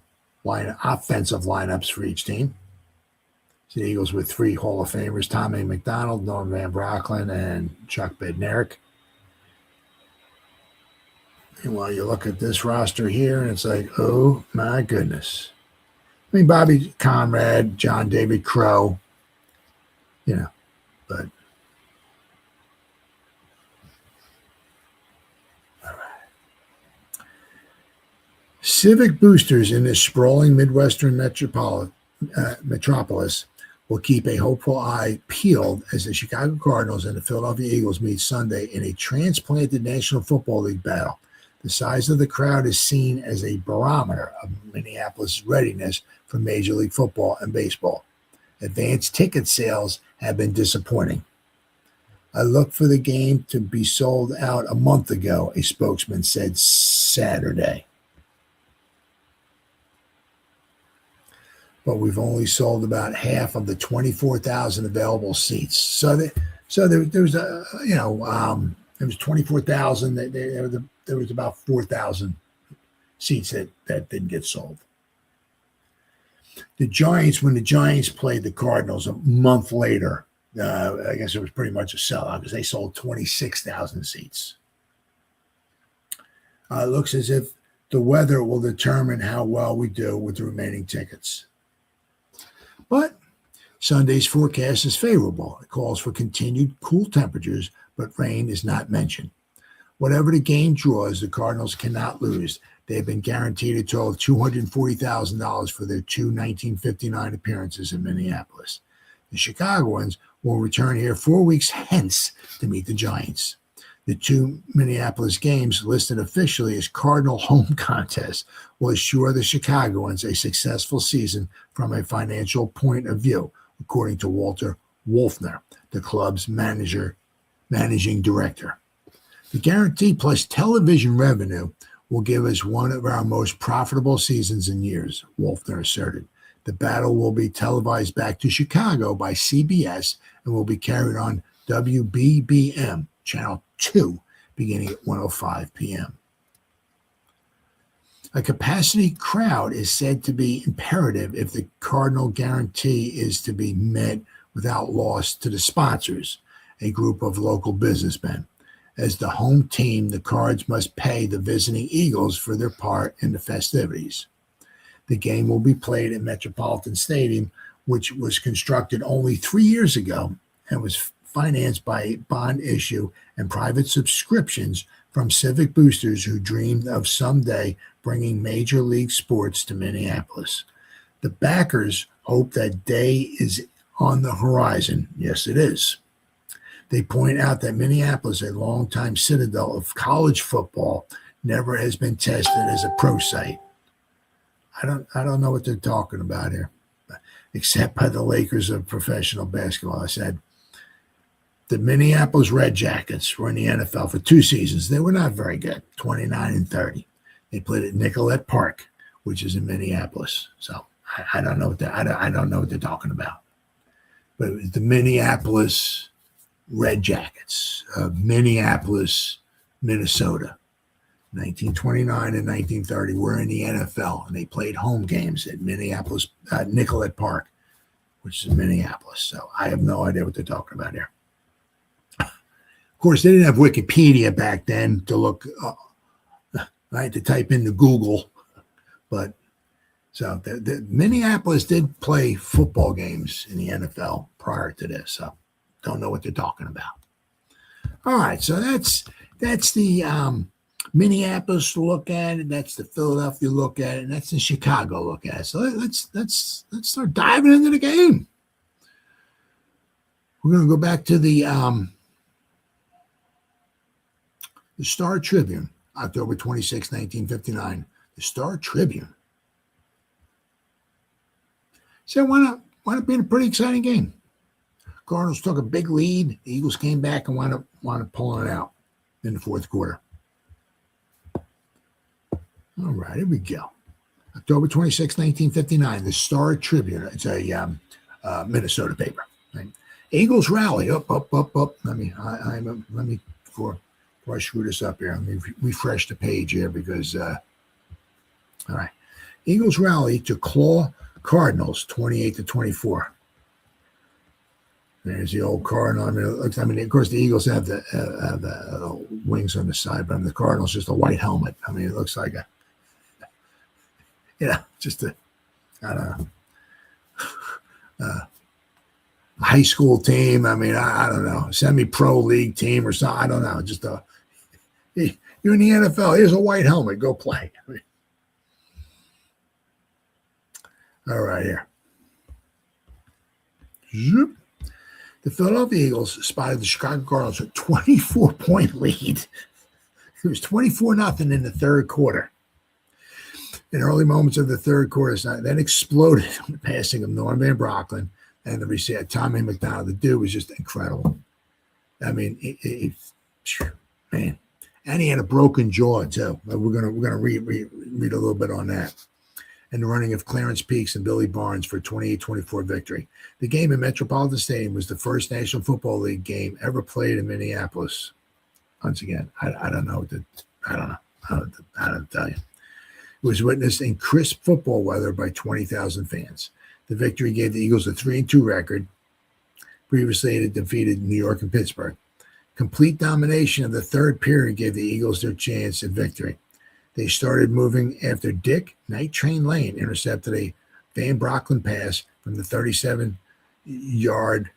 offensive lineups for each team. The Eagles with 3 Hall of Famers, Tommy McDonald, Norm Van Brocklin, and Chuck Bednarik. And while you look at this roster here, and it's like, oh my goodness. I mean, Bobby Conrad, John David Crow, but all right. Civic boosters in this sprawling Midwestern metropolis will keep a hopeful eye peeled as the Chicago Cardinals and the Philadelphia Eagles meet Sunday in a transplanted National Football League battle. The size of the crowd is seen as a barometer of Minneapolis' readiness for Major League Football and baseball. Advanced ticket sales have been disappointing. I looked for the game to be sold out a month ago, a spokesman said Saturday. But we've only sold about half of the 24,000 available seats. So there was there was 24,000. There was about 4,000 seats that didn't get sold. The Giants, when the Giants played the Cardinals a month later, I guess it was pretty much a sellout because they sold 26,000 seats. It looks as if the weather will determine how well we do with the remaining tickets. But Sunday's forecast is favorable. It calls for continued cool temperatures, but rain is not mentioned. Whatever the game draws, the Cardinals cannot lose. They have been guaranteed a total of $240,000 for their 2 1959 appearances in Minneapolis. The Chicagoans will return here 4 weeks hence to meet the Giants. The 2 Minneapolis games, listed officially as Cardinal home contests, will assure the Chicagoans a successful season from a financial point of view, according to Walter Wolfner, the club's managing director. The guarantee plus television revenue will give us one of our most profitable seasons in years, Wolfner asserted. The battle will be televised back to Chicago by CBS and will be carried on WBBM, Channel 2, beginning at 1:05 p.m. A capacity crowd is said to be imperative if the Cardinal guarantee is to be met without loss to the sponsors, a group of local businessmen. As the home team, the Cards must pay the visiting Eagles for their part in the festivities. The game will be played at Metropolitan Stadium, which was constructed only 3 years ago and was financed by a bond issue and private subscriptions from civic boosters who dreamed of someday bringing major league sports to Minneapolis. The backers hope that day is on the horizon. Yes, it is. They point out that Minneapolis, a longtime citadel of college football, never has been tested as a pro site. I don't know what they're talking about here, except by the Lakers of professional basketball. I said the Minneapolis Red Jackets were in the NFL for 2 seasons. They were not very good, 29-30. They played at Nicollet Park, which is in Minneapolis. So I don't know I don't know what they're talking about. But it was the Minneapolis Red Jackets of Minneapolis, Minnesota. 1929 and 1930 were in the NFL, and they played home games at Minneapolis, Nicollet Park, which is in Minneapolis. So I have no idea what they're talking about here. Of course, they didn't have Wikipedia back then to look, right, to type into Google. But So the Minneapolis did play football games in the NFL prior to this. So don't know what they're talking about. All right, so that's the Minneapolis look at it. That's the Philadelphia look at it. And that's the Chicago look at it. So let's start diving into the game. We're going to go back to the Star Tribune, October 26, 1959. The Star Tribune. So wound up being a pretty exciting game. Cardinals took a big lead. The Eagles came back and wound up pulling it out in the fourth quarter. All right, here we go. October 26, 1959, the Star Tribune. It's a Minnesota paper. Right? Eagles rally up. Let me before I screw this up here. Let me refresh the page here because all right. Eagles rally to claw Cardinals 28-24. There's the old Cardinal. Of course, the Eagles have the wings on the side, but the Cardinals just a white helmet. It looks like just a high school team. I don't know, semi-pro league team or something. I don't know. Just you're in the NFL. Here's a white helmet. Go play. All right, here. Zoop. The Philadelphia Eagles spotted the Chicago Cardinals with a 24-point lead. It was 24-0 in the third quarter. In early moments of the third quarter, then exploded on the passing of Norm Van Brocklin and the receiver, Tommy McDonald. The dude was just incredible. Man. And he had a broken jaw, too. We're gonna read a little bit on that. And the running of Clarence Peaks and Billy Barnes for a 28-24 victory. The game in Metropolitan Stadium was the first National Football League game ever played in Minneapolis. Once again, I don't know how to tell you. It was witnessed in crisp football weather by 20,000 fans. The victory gave the Eagles a 3-2 record. Previously, it had defeated New York and Pittsburgh. Complete domination of the third period gave the Eagles their chance at victory. They started moving after Dick Night Train Lane intercepted a Van Brocklin pass from the 37-yard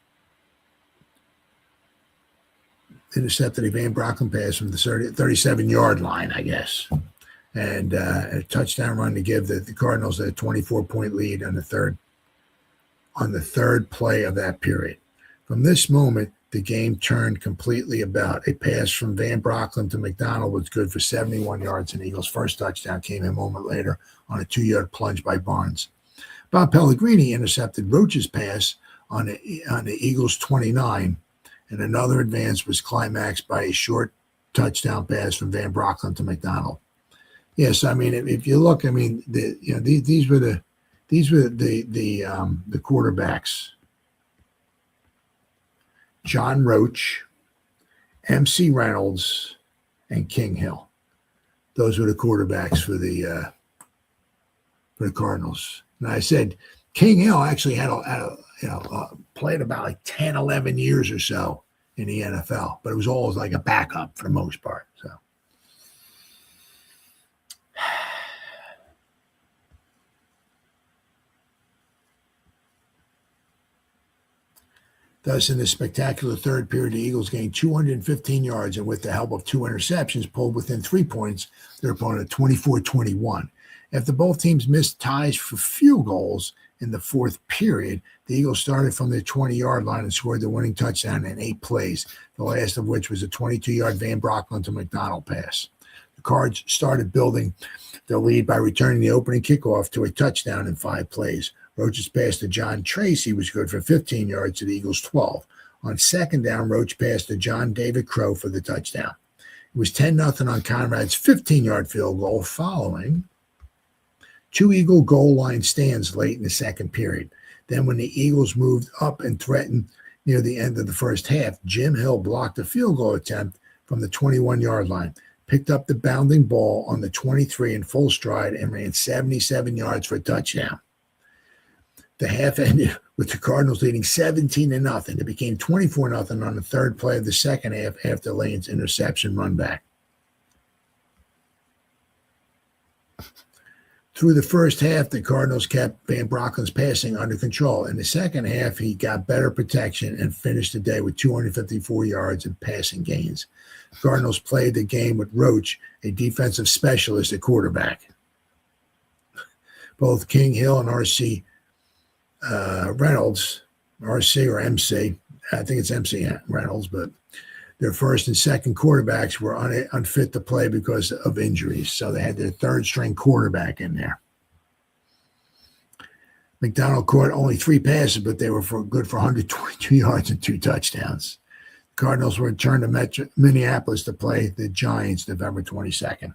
line, I guess. And a touchdown run to give the Cardinals a 24-point lead on the third play of that period. From this moment, the game turned completely about. A pass from Van Brocklin to McDonald was good for 71 yards, and Eagles' first touchdown came a moment later on a 2-yard plunge by Barnes. Bob Pellegrini intercepted Roach's pass on the Eagles' 29, and another advance was climaxed by a short touchdown pass from Van Brocklin to McDonald. Yes, if you look, these were the quarterbacks. John Roach, MC Reynolds, and King Hill. Those were the quarterbacks for the Cardinals. And I said King Hill actually had played about like 10, 11 years or so in the NFL, but it was always like a backup for the most part. So. Thus, in the spectacular third period, the Eagles gained 215 yards and with the help of 2 interceptions, pulled within 3 points their opponent 24-21. After both teams missed ties for field goals in the fourth period, the Eagles started from their 20-yard line and scored the winning touchdown in 8 plays, the last of which was a 22-yard Van Brocklin to McDonald pass. The Cards started building their lead by returning the opening kickoff to a touchdown in 5 plays. Roach's pass to John Tracy was good for 15 yards to the Eagles' 12. On second down, Roach passed to John David Crow for the touchdown. It was 10-0 on Conrad's 15-yard field goal following 2 Eagle goal line stands late in the second period. Then when the Eagles moved up and threatened near the end of the first half, Jim Hill blocked a field goal attempt from the 21-yard line, picked up the bounding ball on the 23 in full stride, and ran 77 yards for a touchdown. The half ended with the Cardinals leading 17-0. It became 24-0 on the third play of the second half after Lane's interception run back. Through the first half, the Cardinals kept Van Brocken's passing under control. In the second half, he got better protection and finished the day with 254 yards and passing gains. The Cardinals played the game with Roach, a defensive specialist at quarterback. Both King Hill and R.C. Reynolds, R.C. or M.C., I think it's M.C. Reynolds, but their first and second quarterbacks were unfit to play because of injuries. So they had their third-string quarterback in there. McDonald caught only 3 passes, but they were good for 122 yards and 2 touchdowns. The Cardinals were returned to Minneapolis to play the Giants November 22nd.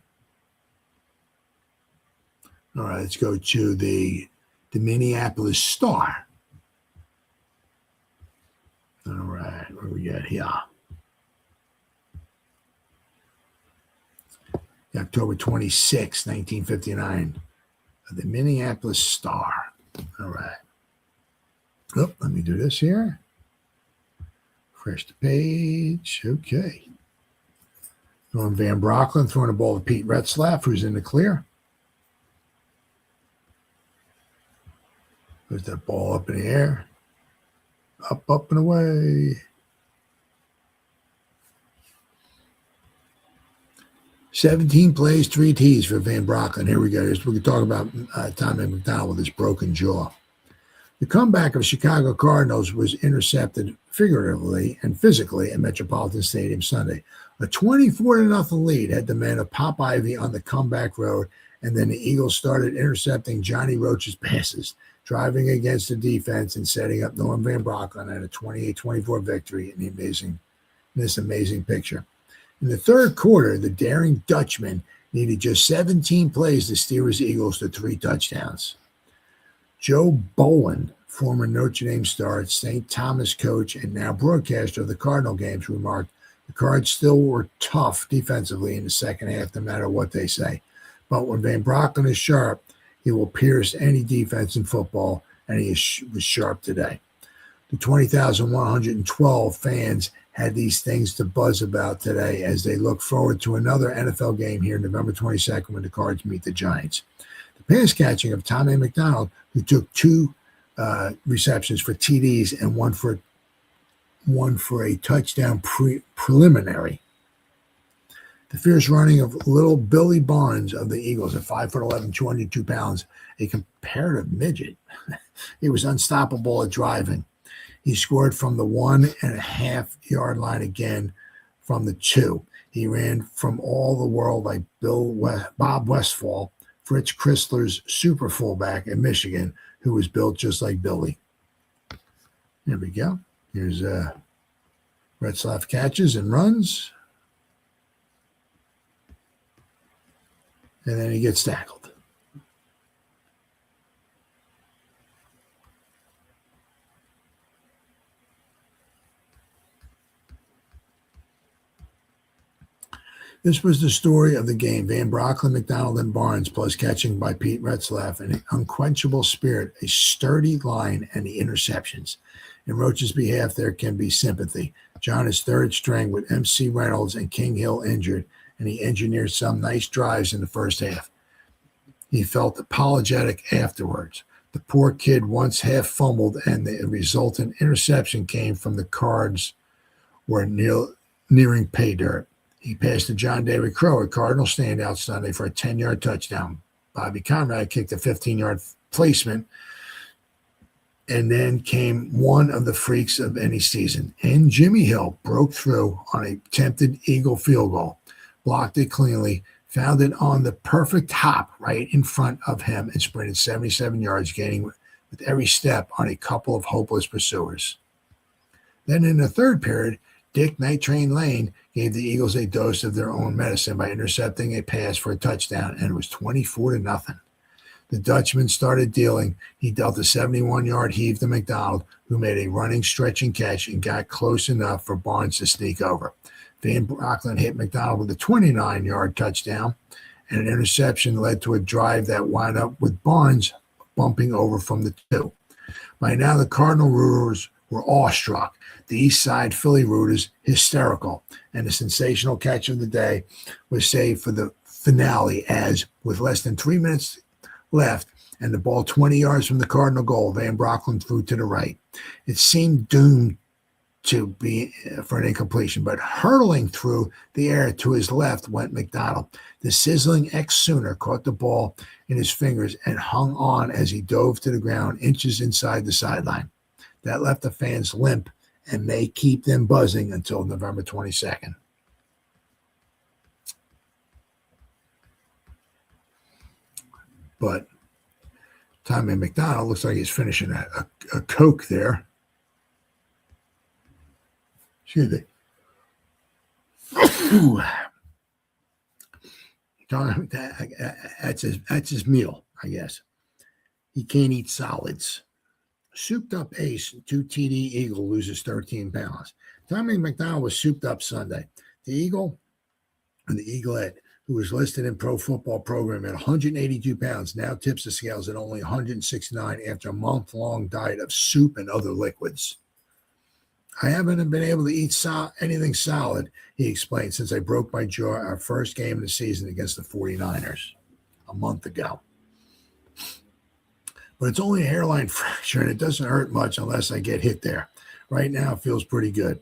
All right, let's go to the Minneapolis Star. All right, what do we got here? October 26, 1959. The Minneapolis Star. All right. Oh, let me do this here. Refresh the page. Okay. Norm Van Brocklin throwing the ball to Pete Retzlaff, who's in the clear. There's that ball up in the air. Up, and away. 17 plays, 3 T's for Van Brocklin. Here we go. We can talk about Tommy McDonald with his broken jaw. The comeback of Chicago Cardinals was intercepted figuratively and physically at Metropolitan Stadium Sunday. A 24-0 lead had the men of Pop Ivy on the comeback road, and then the Eagles started intercepting Johnny Roach's passes, driving against the defense and setting up Norm Van Brocklin at a 28-24 victory in this amazing picture. In the third quarter, the daring Dutchman needed just 17 plays to steer his Eagles to 3 touchdowns. Joe Bowen, former Notre Dame star, St. Thomas coach, and now broadcaster of the Cardinal games, remarked, "The Cards still were tough defensively in the second half, no matter what they say. But when Van Brocklin is sharp, he will pierce any defense in football, and he was sharp today." The 20,112 fans had these things to buzz about today as they look forward to another NFL game here November 22nd when the Cards meet the Giants. The pass catching of Tommy McDonald, who took 2 receptions for TDs and one for a touchdown preliminary. The fierce running of little Billy Barnes of the Eagles at 5'11", 202 pounds, a comparative midget. He was unstoppable at driving. He scored from the 1.5-yard line again from the 2. He ran from all the world like Bob Westfall, Fritz Chrysler's super fullback in Michigan, who was built just like Billy. There we go. Here's Retzlaff catches and runs. And then he gets tackled. This was the story of the game. Van Brocklin, McDonald, and Barnes, plus catching by Pete Retzlaff, an unquenchable spirit, a sturdy line, and the interceptions. In Roach's behalf, there can be sympathy. John is third string with M.C. Reynolds and King Hill injured, and he engineered some nice drives in the first half. He felt apologetic afterwards. The poor kid once half fumbled, and the resultant interception came from the Cards were nearing pay dirt. He passed to John David Crow, a Cardinal standout Sunday, for a 10-yard touchdown. Bobby Conrad kicked a 15-yard placement, and then came one of the freaks of any season. And Jimmy Hill broke through on a attempted Eagle field goal, blocked it cleanly, found it on the perfect hop right in front of him, and sprinted 77 yards, gaining with every step on a couple of hopeless pursuers. Then in the third period, Dick Night Train Lane gave the Eagles a dose of their own medicine by intercepting a pass for a touchdown, and it was 24-0. The Dutchman started dealing. He dealt a 71-yard heave to McDonald, who made a running, stretching catch and got close enough for Barnes to sneak over. Van Brocklin hit McDonald with a 29-yard touchdown, and an interception led to a drive that wound up with Barnes bumping over from the 2. By now, the Cardinal rooters were awestruck. The East Side Philly rooters hysterical, and the sensational catch of the day was saved for the finale as, with less than 3 minutes left, and the ball 20 yards from the Cardinal goal. Van Brocklin threw to the right. It seemed doomed to be for an incompletion, but hurtling through the air to his left went McDonald. The sizzling ex-Sooner caught the ball in his fingers and hung on as he dove to the ground inches inside the sideline. That left the fans limp and may keep them buzzing until November 22nd. But Tommy McDonald looks like he's finishing a Coke there. Excuse me. That's his meal, I guess. He can't eat solids. Souped up ace, 2 TD Eagle loses 13 pounds. Tommy McDonald was souped up Sunday. The Eagle and the Eaglet, who was listed in Pro Football Program at 182 pounds, now tips the scales at only 169 after a month-long diet of soup and other liquids. I haven't been able to eat anything solid, he explained, since I broke my jaw our first game of the season against the 49ers a month ago. But it's only a hairline fracture, and it doesn't hurt much unless I get hit there. Right now, it feels pretty good.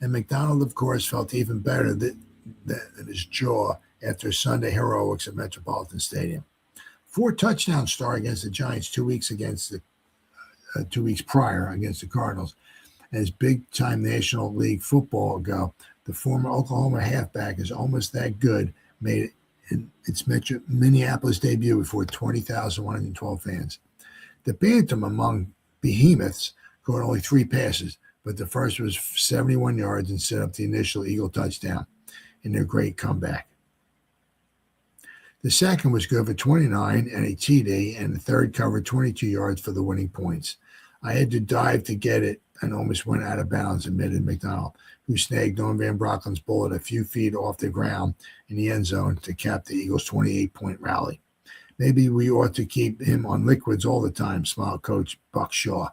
And McDonald, of course, felt even better than his jaw after Sunday heroics at Metropolitan Stadium. 4 touchdown start against the Giants 2 weeks prior against the Cardinals. As big-time National League football go, the former Oklahoma halfback is almost that good, made its Minneapolis debut before 20,112 fans. The Bantam among behemoths caught only 3 passes, but the first was 71 yards and set up the initial Eagle touchdown in their great comeback. The second was good for 29 and a TD, and the third covered 22 yards for the winning points. I had to dive to get it and almost went out of bounds, admitted McDonald, who snagged on Van Brocklin's bullet a few feet off the ground in the end zone to cap the Eagles' 28-point rally. Maybe we ought to keep him on liquids all the time, smiled Coach Buck Shaw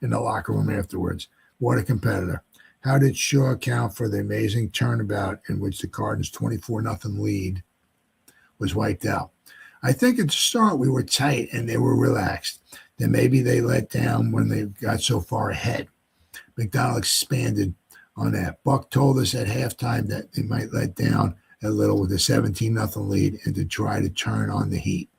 in the locker room afterwards. What a competitor. How did Shaw account for the amazing turnabout in which the Cardinals' 24-0 lead was wiped out? I think at the start we were tight and they were relaxed. Then maybe they let down when they got so far ahead. McDonald expanded on that. Buck told us at halftime that they might let down a little with a 17-0 lead and to try to turn on the heat.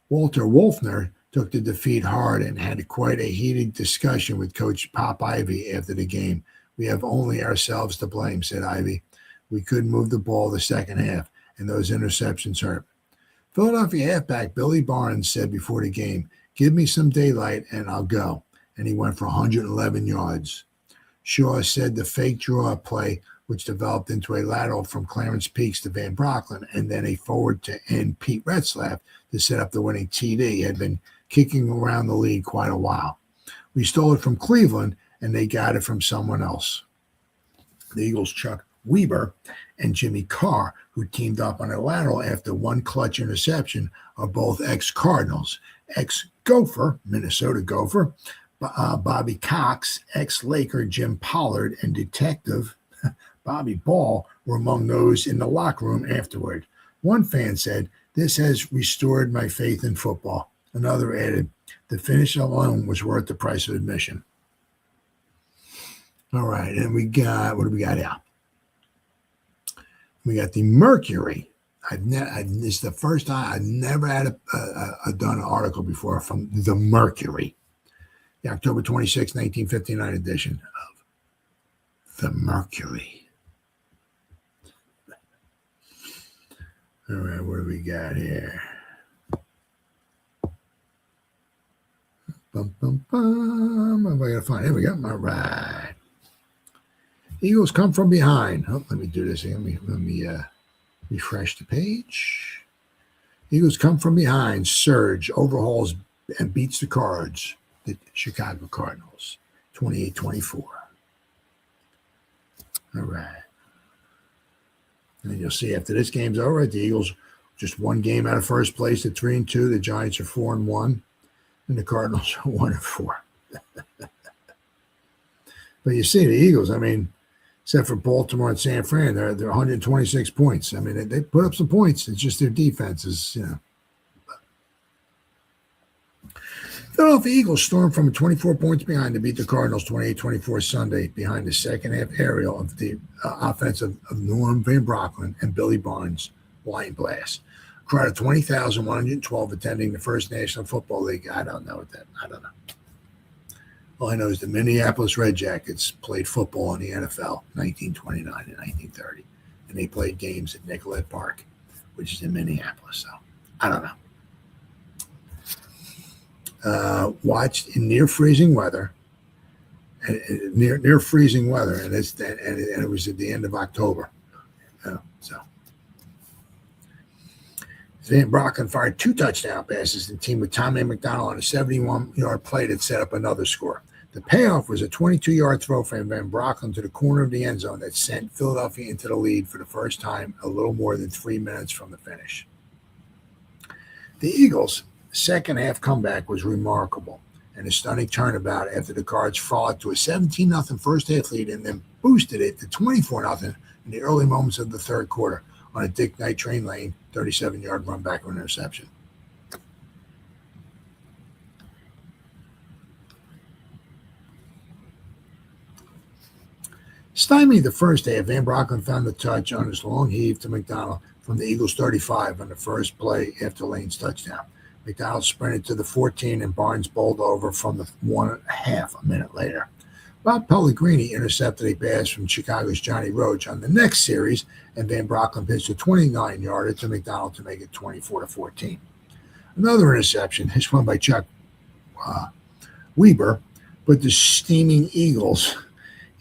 Walter Wolfner took the defeat hard and had quite a heated discussion with Coach Pop Ivy after the game. We have only ourselves to blame, said Ivy. We couldn't move the ball the second half, and those interceptions hurt. Philadelphia halfback Billy Barnes said before the game, give me some daylight and I'll go. And he went for 111 yards. Shaw said the fake draw play, which developed into a lateral from Clarence Peaks to Van Brocklin and then a forward to end Pete Retzlaff to set up the winning TD, had been kicking around the league quite a while. We stole it from Cleveland and they got it from someone else. The Eagles' Chuck Weber and Jimmy Carr, who teamed up on a lateral after one clutch interception, are both ex-Cardinals. Ex-Gopher, Minnesota Gopher, Bobby Cox, ex-Laker Jim Pollard, and Detective Bobby Ball were among those in the locker room afterward. One fan said, this has restored my faith in football. Another added, the finish alone was worth the price of admission. All right, and what do we got here? We got the Mercury. This is the first time I've never had done an article before from the Mercury, the October 26, 1959 edition of the Mercury. All right, what do we got here? Bum, bum, bum. Am I going to find it? Here we go. All right. Eagles come from behind. Oh, let me do this again. Let me refresh the page. Eagles come from behind. Surge, overhauls, and beats the Cards, the Chicago Cardinals, 28-24. All right. And you'll see after this game's over, the Eagles just one game out of first place at 3-2. The Giants are 4-1, and the Cardinals are 1-4. But you see, the Eagles, I mean, except for Baltimore and San Fran, they're 126 points. I mean, they put up some points. It's just their defense is, Philadelphia Eagles stormed from 24 points behind to beat the Cardinals 28-24 Sunday behind the second half aerial of the offense of Norm Van Brocklin and Billy Barnes' line blast. A crowd of 20,112 attending the First National Football League. I don't know. All I know is the Minneapolis Red Jackets played football in the NFL 1929 and 1930, and they played games at Nicollet Park, which is in Minneapolis. So I don't know. Watched in near freezing weather, and it was at the end of October. So Van Brocklin fired 2 touchdown passes and teamed with Tommy McDonald on a 71-yard play that set up another score. The payoff was a 22-yard throw from Van Brocklin to the corner of the end zone that sent Philadelphia into the lead for the first time a little more than 3 minutes from the finish. The Eagles' second half comeback was remarkable and a stunning turnabout after the Cards frolicked to a 17-0 first half lead and then boosted it to 24-0 in the early moments of the third quarter on a Dick Knight Train Lane 37-yard run back or interception. Stymied the first half, Van Brocklin found the touch on his long heave to McDonald from the Eagles' 35 on the first play after Lane's touchdown. McDonald sprinted to the 14 and Barnes bowled over from the 1.5 a minute later. Bob Pellegrini intercepted a pass from Chicago's Johnny Roach on the next series, and Van Brocklin pitched a 29-yarder to McDonald to make it 24-14. Another interception, this one by Chuck Weber, put the steaming Eagles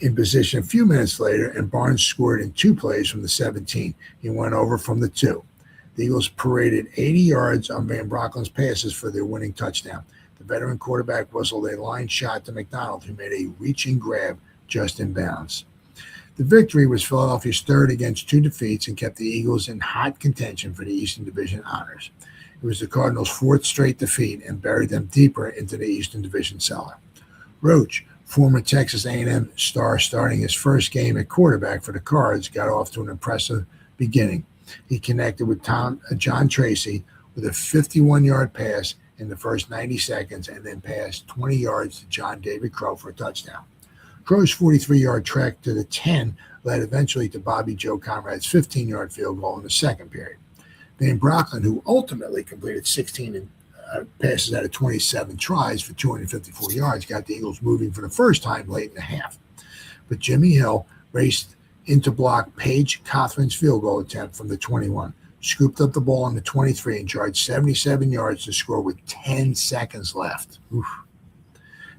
in position a few minutes later, and Barnes scored in 2 plays from the 17. He went over from the 2. The Eagles paraded 80 yards on Van Brocklin's passes for their winning touchdown. The veteran quarterback whistled a line shot to McDonald, who made a reaching grab just in bounds. The victory was Philadelphia's third against 2 defeats and kept the Eagles in hot contention for the Eastern Division honors. It was the Cardinals' 4th straight defeat and buried them deeper into the Eastern Division cellar. Roach, former Texas A&M star starting his first game at quarterback for the Cards, got off to an impressive beginning. He connected with John Tracy with a 51-yard pass in the first 90 seconds and then passed 20 yards to John David Crow for a touchdown. Crow's 43-yard trek to the 10 led eventually to Bobby Joe Conrad's 15-yard field goal in the second period. Van Brocklin, who ultimately completed 16 passes out of 27 tries for 254 yards, got the Eagles moving for the first time late in the half. But Jimmy Hill raced in to block Paige Cothran's field goal attempt from the 21, scooped up the ball on the 23 and charged 77 yards to score with 10 seconds left. Oof.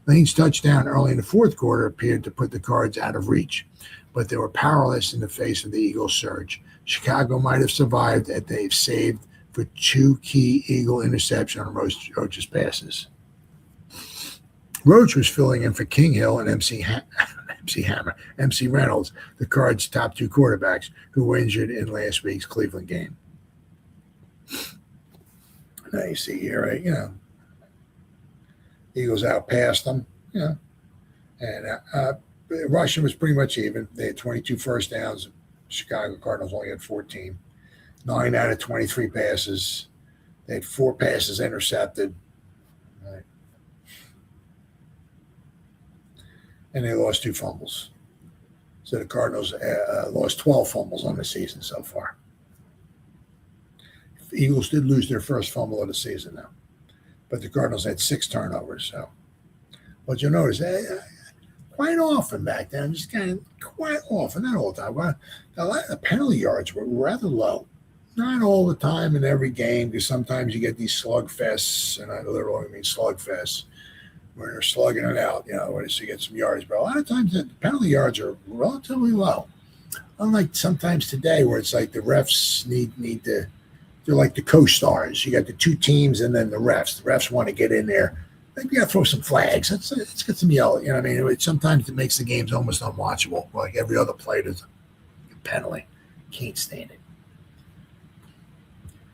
Lane's touchdown early in the fourth quarter appeared to put the Cards out of reach, but they were powerless in the face of the Eagles' surge. Chicago might have survived had they saved for 2 key Eagle interceptions on Roach's passes. Roach was filling in for King Hill and MC Reynolds, the Cards' top 2 quarterbacks, who were injured in last week's Cleveland game. Now you see here, right, Eagles outpassed them, and rushing was pretty much even. They had 22 first downs. Chicago Cardinals only had 14. 9 out of 23 passes. They had 4 passes intercepted. Right. And they lost 2 fumbles. So the Cardinals lost 12 fumbles on the season so far. The Eagles did lose their first fumble of the season now. But the Cardinals had 6 turnovers. So what you'll notice, quite often back then, just kind of quite often, not all the time, the penalty yards were rather low. Not all the time in every game, because sometimes you get these slugfests, and I literally mean slugfests, where they're slugging it out, so you get some yards. But a lot of times the penalty yards are relatively low. Unlike sometimes today where it's like the refs need to, they're like the co-stars. You got the 2 teams and then the refs. The refs want to get in there. Maybe you got to throw some flags. Let's get some yellow. Sometimes it makes the games almost unwatchable. Like every other play, there's a penalty. Can't stand it.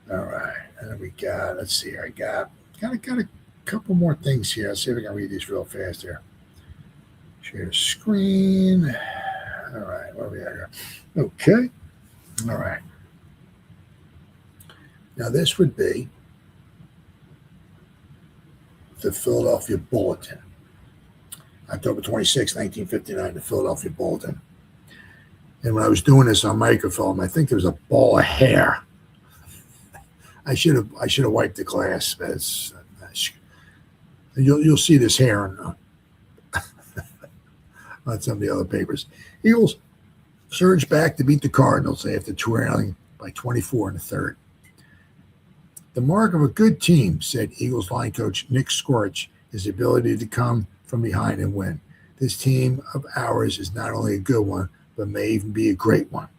All right, and then we got, let's see here, I got a couple more things here. Let's see if I can read these real fast here. Share the screen. All right, where are we at here? Okay, all right. Now this would be the Philadelphia Bulletin. October 26, 1959, the Philadelphia Bulletin. And when I was doing this on microfilm, I think there was a ball of hair. I should have wiped the glass. You'll see this hair on some of the other papers. Eagles surged back to beat the Cardinals after trailing by 24 in the third. The mark of a good team, said Eagles line coach Nick Scorch, is the ability to come from behind and win. This team of ours is not only a good one, but may even be a great one.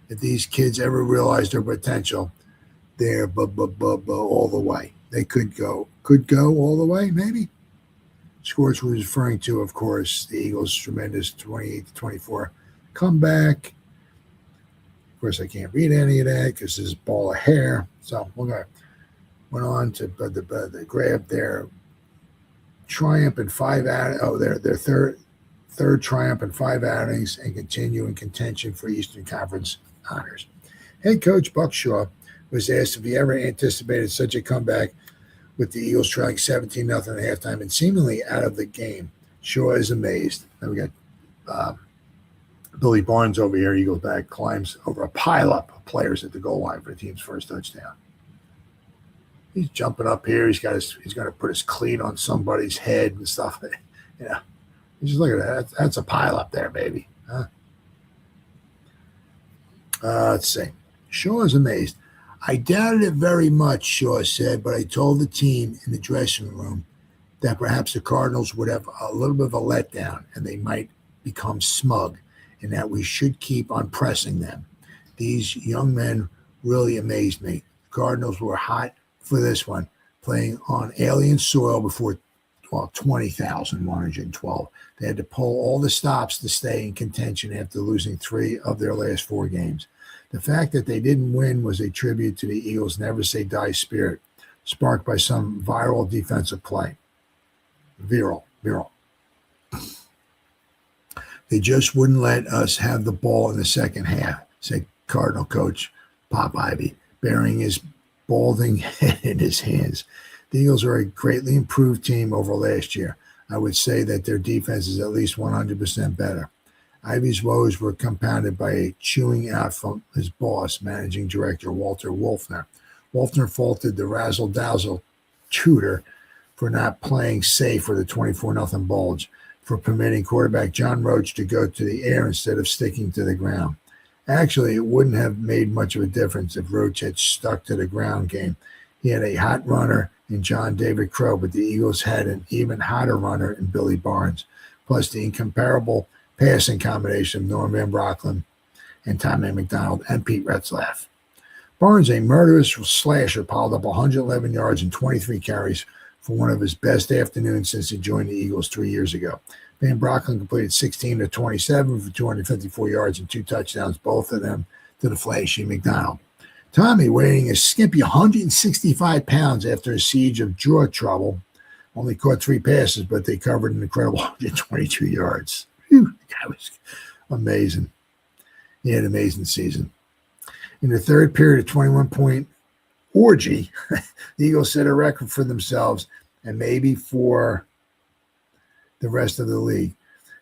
If these kids ever realize their potential, they're all the way. They could go all the way, maybe. Scorch was referring to, of course, the Eagles' tremendous 28-24 comeback. Of course, I can't read any of that because this is a ball of hair. So went on to they grabbed their triumph in their third triumph in 5 outings and continue in contention for Eastern Conference honors. Head coach Buck Shaw was asked if he ever anticipated such a comeback with the Eagles trailing 17-0 at halftime and seemingly out of the game. Shaw is amazed. Then we got Billy Barnes over here. He goes back, climbs over a pileup of players at the goal line for the team's first touchdown. He's jumping up here. He's going to put his cleat on somebody's head and stuff. You just look at that. That's a pileup there, baby. Huh? Let's see. Shaw is amazed. I doubted it very much, Shaw said, but I told the team in the dressing room that perhaps the Cardinals would have a little bit of a letdown and they might become smug and that we should keep on pressing them. These young men really amazed me. The Cardinals were hot for this one, playing on alien soil before 20,112. They had to pull all the stops to stay in contention after losing 3 of their last 4 games. The fact that they didn't win was a tribute to the Eagles' never-say-die spirit, sparked by some viral defensive play. Viral. They just wouldn't let us have the ball in the second half, said Cardinal coach Pop Ivy, bearing his balding head in his hands. The Eagles are a greatly improved team over last year. I would say that their defense is at least 100% better. Ivy's woes were compounded by a chewing out from his boss, managing director Walter Wolfner. Wolfner faulted the razzle-dazzle tutor for not playing safe with a 24-0 bulge, for permitting quarterback John Roach to go to the air instead of sticking to the ground. Actually, it wouldn't have made much of a difference if Roach had stuck to the ground game. He had a hot runner in John David Crow, but the Eagles had an even hotter runner in Billy Barnes, plus the incomparable passing combination of Norm Van Brocklin and Tommy McDonald and Pete Retzlaff. Barnes, a murderous slasher, piled up 111 yards and 23 carries for one of his best afternoons since he joined the Eagles 3 years ago. Van Brocklin completed 16 of 27 for 254 yards and 2 touchdowns, both of them to the flashy McDonald. Tommy, weighing a skimpy 165 pounds after a siege of jaw trouble, only caught 3 passes, but they covered an incredible 122 yards. Whew, the guy was amazing. He had an amazing season. In the third period, a 21-point orgy, the Eagles set a record for themselves and maybe for the rest of the league.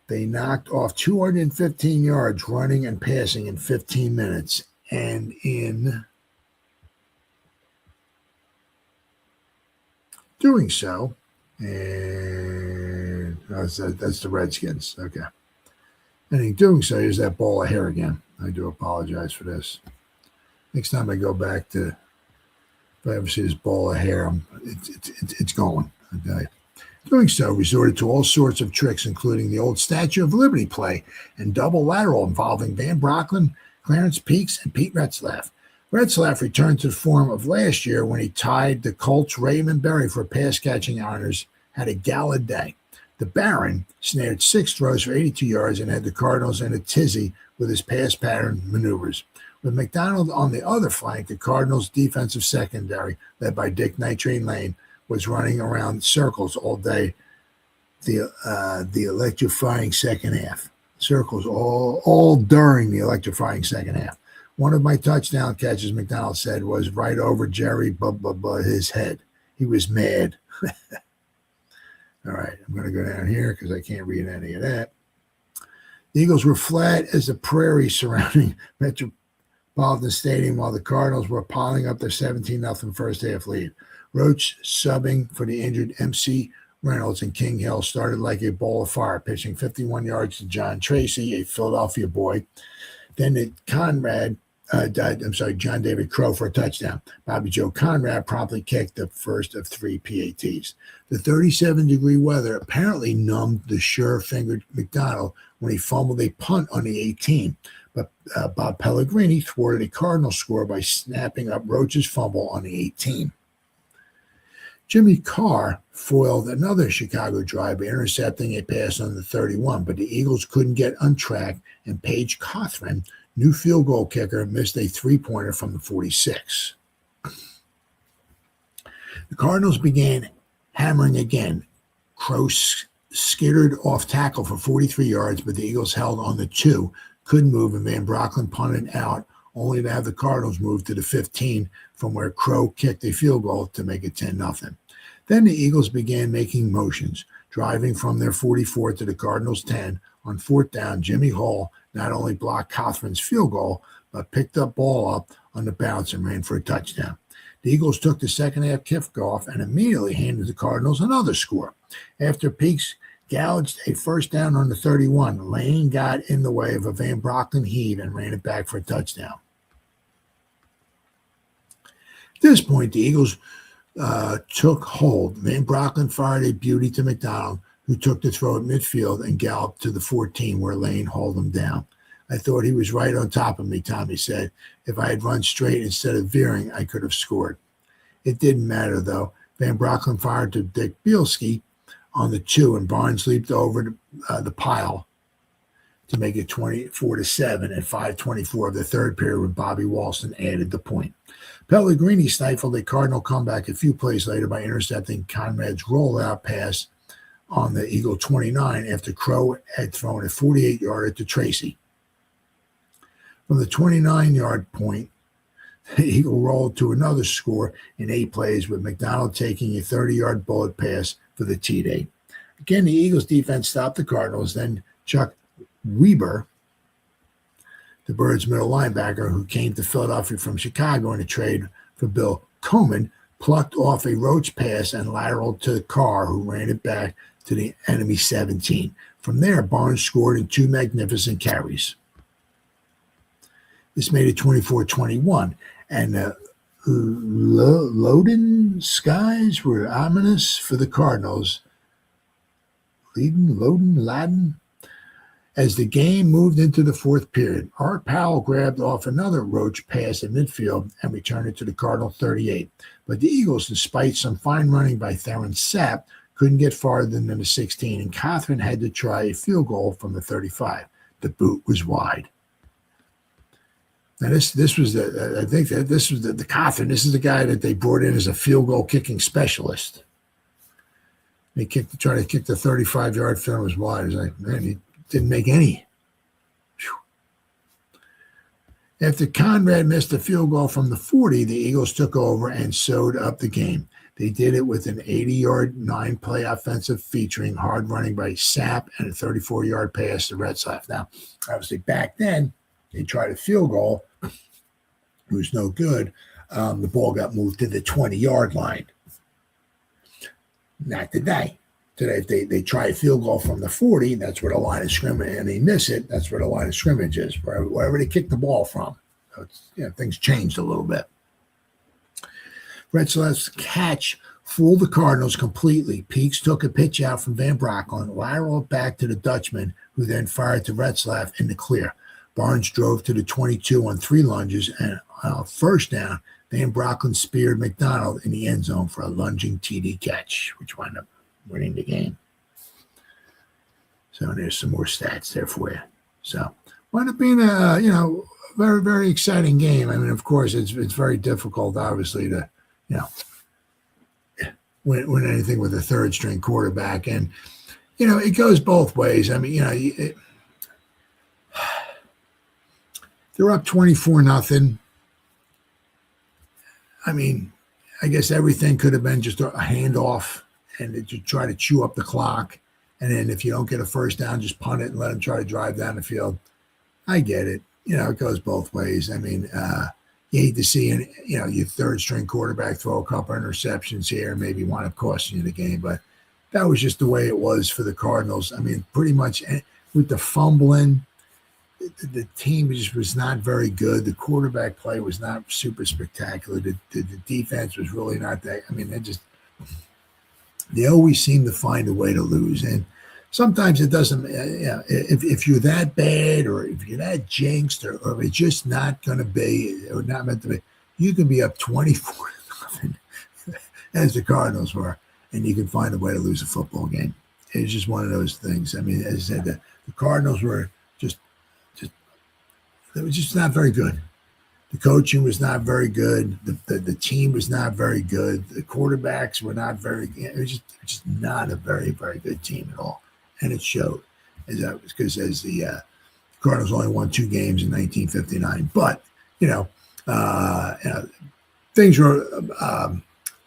They knocked off 215 yards running and passing in 15 minutes. And in doing so, and that's the Redskins. Okay. And in doing so, here's that ball of hair again. I do apologize for this. Next time I go back to, if I ever see this ball of hair, it's going. Okay. Doing so, resorted to all sorts of tricks, including the old Statue of Liberty play and double lateral involving Van Brocklin, Clarence Peaks, and Pete Retzlaff. Retzlaff returned to the form of last year when he tied the Colts' Raymond Berry for pass-catching honors, had a gala day. The Baron snared 6 throws for 82 yards and had the Cardinals in a tizzy with his pass pattern maneuvers. With McDonald on the other flank, the Cardinals' defensive secondary, led by Dick Night Train Lane, was running around circles all day. The electrifying second half. Circles all during the electrifying second half. One of my touchdown catches, McDonald said, was right over Jerry his head. He was mad. All right, I'm going to go down here because I can't read any of that. The Eagles were flat as the prairie surrounding Metropolitan Stadium while the Cardinals were piling up their 17-0 first half lead. Roach, subbing for the injured MC Reynolds and King Hill, started like a ball of fire, pitching 51 yards to John Tracy, a Philadelphia boy. Then John David Crow for a touchdown. Bobby Joe Conrad promptly kicked the first of 3 PATs. The 37-degree weather apparently numbed the sure-fingered McDonald when he fumbled a punt on the 18. But Bob Pellegrini thwarted a Cardinal score by snapping up Roach's fumble on the 18. Jimmy Carr foiled another Chicago drive by intercepting a pass on the 31, but the Eagles couldn't get on track, and Paige Cothran, new field goal kicker, missed a three-pointer from the 46. The Cardinals began hammering again. Crow skittered off tackle for 43 yards, but the Eagles held on the 2, couldn't move, and Van Brocklin punted out, only to have the Cardinals move to the 15 from where Crow kicked a field goal to make it 10-0. Then the Eagles began making motions, driving from their 44 to the Cardinals' 10. On fourth down, Jimmy Hall not only blocked Cothran's field goal, but picked up ball up on the bounce and ran for a touchdown. The Eagles took the second half kickoff and immediately handed the Cardinals another score. After Peaks gouged a first down on the 31, Lane got in the way of a Van Brocklin heave and ran it back for a touchdown. At this point, the Eagles took hold. Van Brocklin fired a beauty to McDonald, who took the throw at midfield and galloped to the 14 where Lane hauled him down. I thought he was right on top of me, Tommy said. If I had run straight instead of veering, I could have scored. It didn't matter, though. Van Brocklin fired to Dick Bielski on the 2, and Barnes leaped over the pile to make it 24-7 at 5:24 of the third period when Bobby Walston added the point. Pellegrini stifled a Cardinal comeback a few plays later by intercepting Conrad's rollout pass on the Eagle 29 after Crow had thrown a 48-yarder to Tracy. From the 29-yard point, the Eagle rolled to another score in 8 plays, with McDonald taking a 30-yard bullet pass for the TD. Again, the Eagles defense stopped the Cardinals. Then Chuck Weber, the Birds' middle linebacker, who came to Philadelphia from Chicago in a trade for Bill Coleman, plucked off a Roach pass and lateraled to Carr, who ran it back to the enemy 17. From there, Barnes scored in 2 magnificent carries. This made it 24-21, and the Loden skies were ominous for the Cardinals. Loden. As the game moved into the fourth period, Art Powell grabbed off another Roach pass at midfield and returned it to the Cardinal 38. But the Eagles, despite some fine running by Theron Sapp, couldn't get farther than the 16, and Cothran had to try a field goal from the 35. The boot was wide. Now this was the Cothran. This is the guy that they brought in as a field goal kicking specialist. They tried to kick the 35-yard field. It was wide. It was like, man, he didn't make any. Whew. After Conrad missed a field goal from the 40, the Eagles took over and sewed up the game. They did it with an 80-yard, 9-play offensive featuring hard running by Sapp and a 34-yard pass to Retzlaff. Now, obviously, back then, they tried a field goal. It was no good. The ball got moved to the 20-yard line. Not today. Today, if they try a field goal from the 40, that's where the line of scrimmage, and they miss it, that's where the line of scrimmage is, wherever they kick the ball from. So things changed a little bit. Retzlaff's catch fooled the Cardinals completely. Peaks took a pitch out from Van Brocklin, lateraled back to the Dutchman, who then fired to Retzlaff in the clear. Barnes drove to the 22 on 3 lunges, and on first down, Van Brocklin speared McDonald in the end zone for a lunging TD catch, which wound up winning the game. So there's some more stats there for you. So wound up being a very, very exciting game. I mean, of course, it's very difficult, obviously, to win anything with a third string quarterback, and it goes both ways. I mean, they're up 24-0. I mean, I guess everything could have been just a handoff, and to try to chew up the clock. And then if you don't get a first down, just punt it and let them try to drive down the field. I get it. It goes both ways. I mean, you hate to see your third string quarterback throw a couple interceptions here, maybe wind up costing you the game. But that was just the way it was for the Cardinals. I mean, pretty much with the fumbling, the team just was not very good. The quarterback play was not super spectacular. The defense was really not that. I mean, they always seem to find a way to lose. And sometimes it doesn't, if you're that bad or if you're that jinxed or if it's just not going to be or not meant to be, you can be up 24-0 as the Cardinals were, and you can find a way to lose a football game. It's just one of those things. I mean, as I said, the Cardinals were they were just not very good. The coaching was not very good. The team was not very good. The quarterbacks were not very good. It was just not a very, very good team at all. And it showed. Because the Cardinals only won 2 games in 1959. But, things were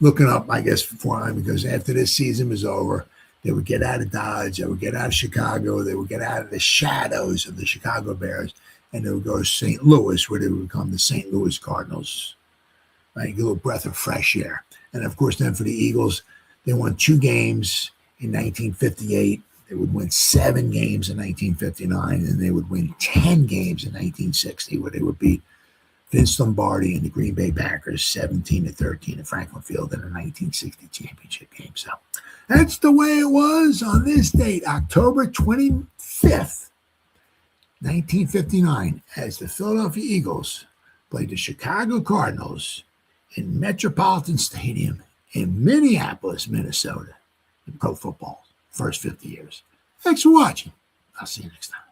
looking up, I guess, for them, because after this season was over, they would get out of Dodge. They would get out of Chicago. They would get out of the shadows of the Chicago Bears. And they would go to St. Louis, where they would become the St. Louis Cardinals. Right? Get a little breath of fresh air. And, of course, then for the Eagles, they won 2 games in 1958. They would win 7 games in 1959. And they would win 10 games in 1960, where they would beat Vince Lombardi and the Green Bay Packers 17-13 at Franklin Field in the 1960 championship game. So that's the way it was on this date, October 25th. 1959, as the Philadelphia Eagles played the Chicago Cardinals in Metropolitan Stadium in Minneapolis, Minnesota, in pro football, first 50 years. Thanks for watching. I'll see you next time.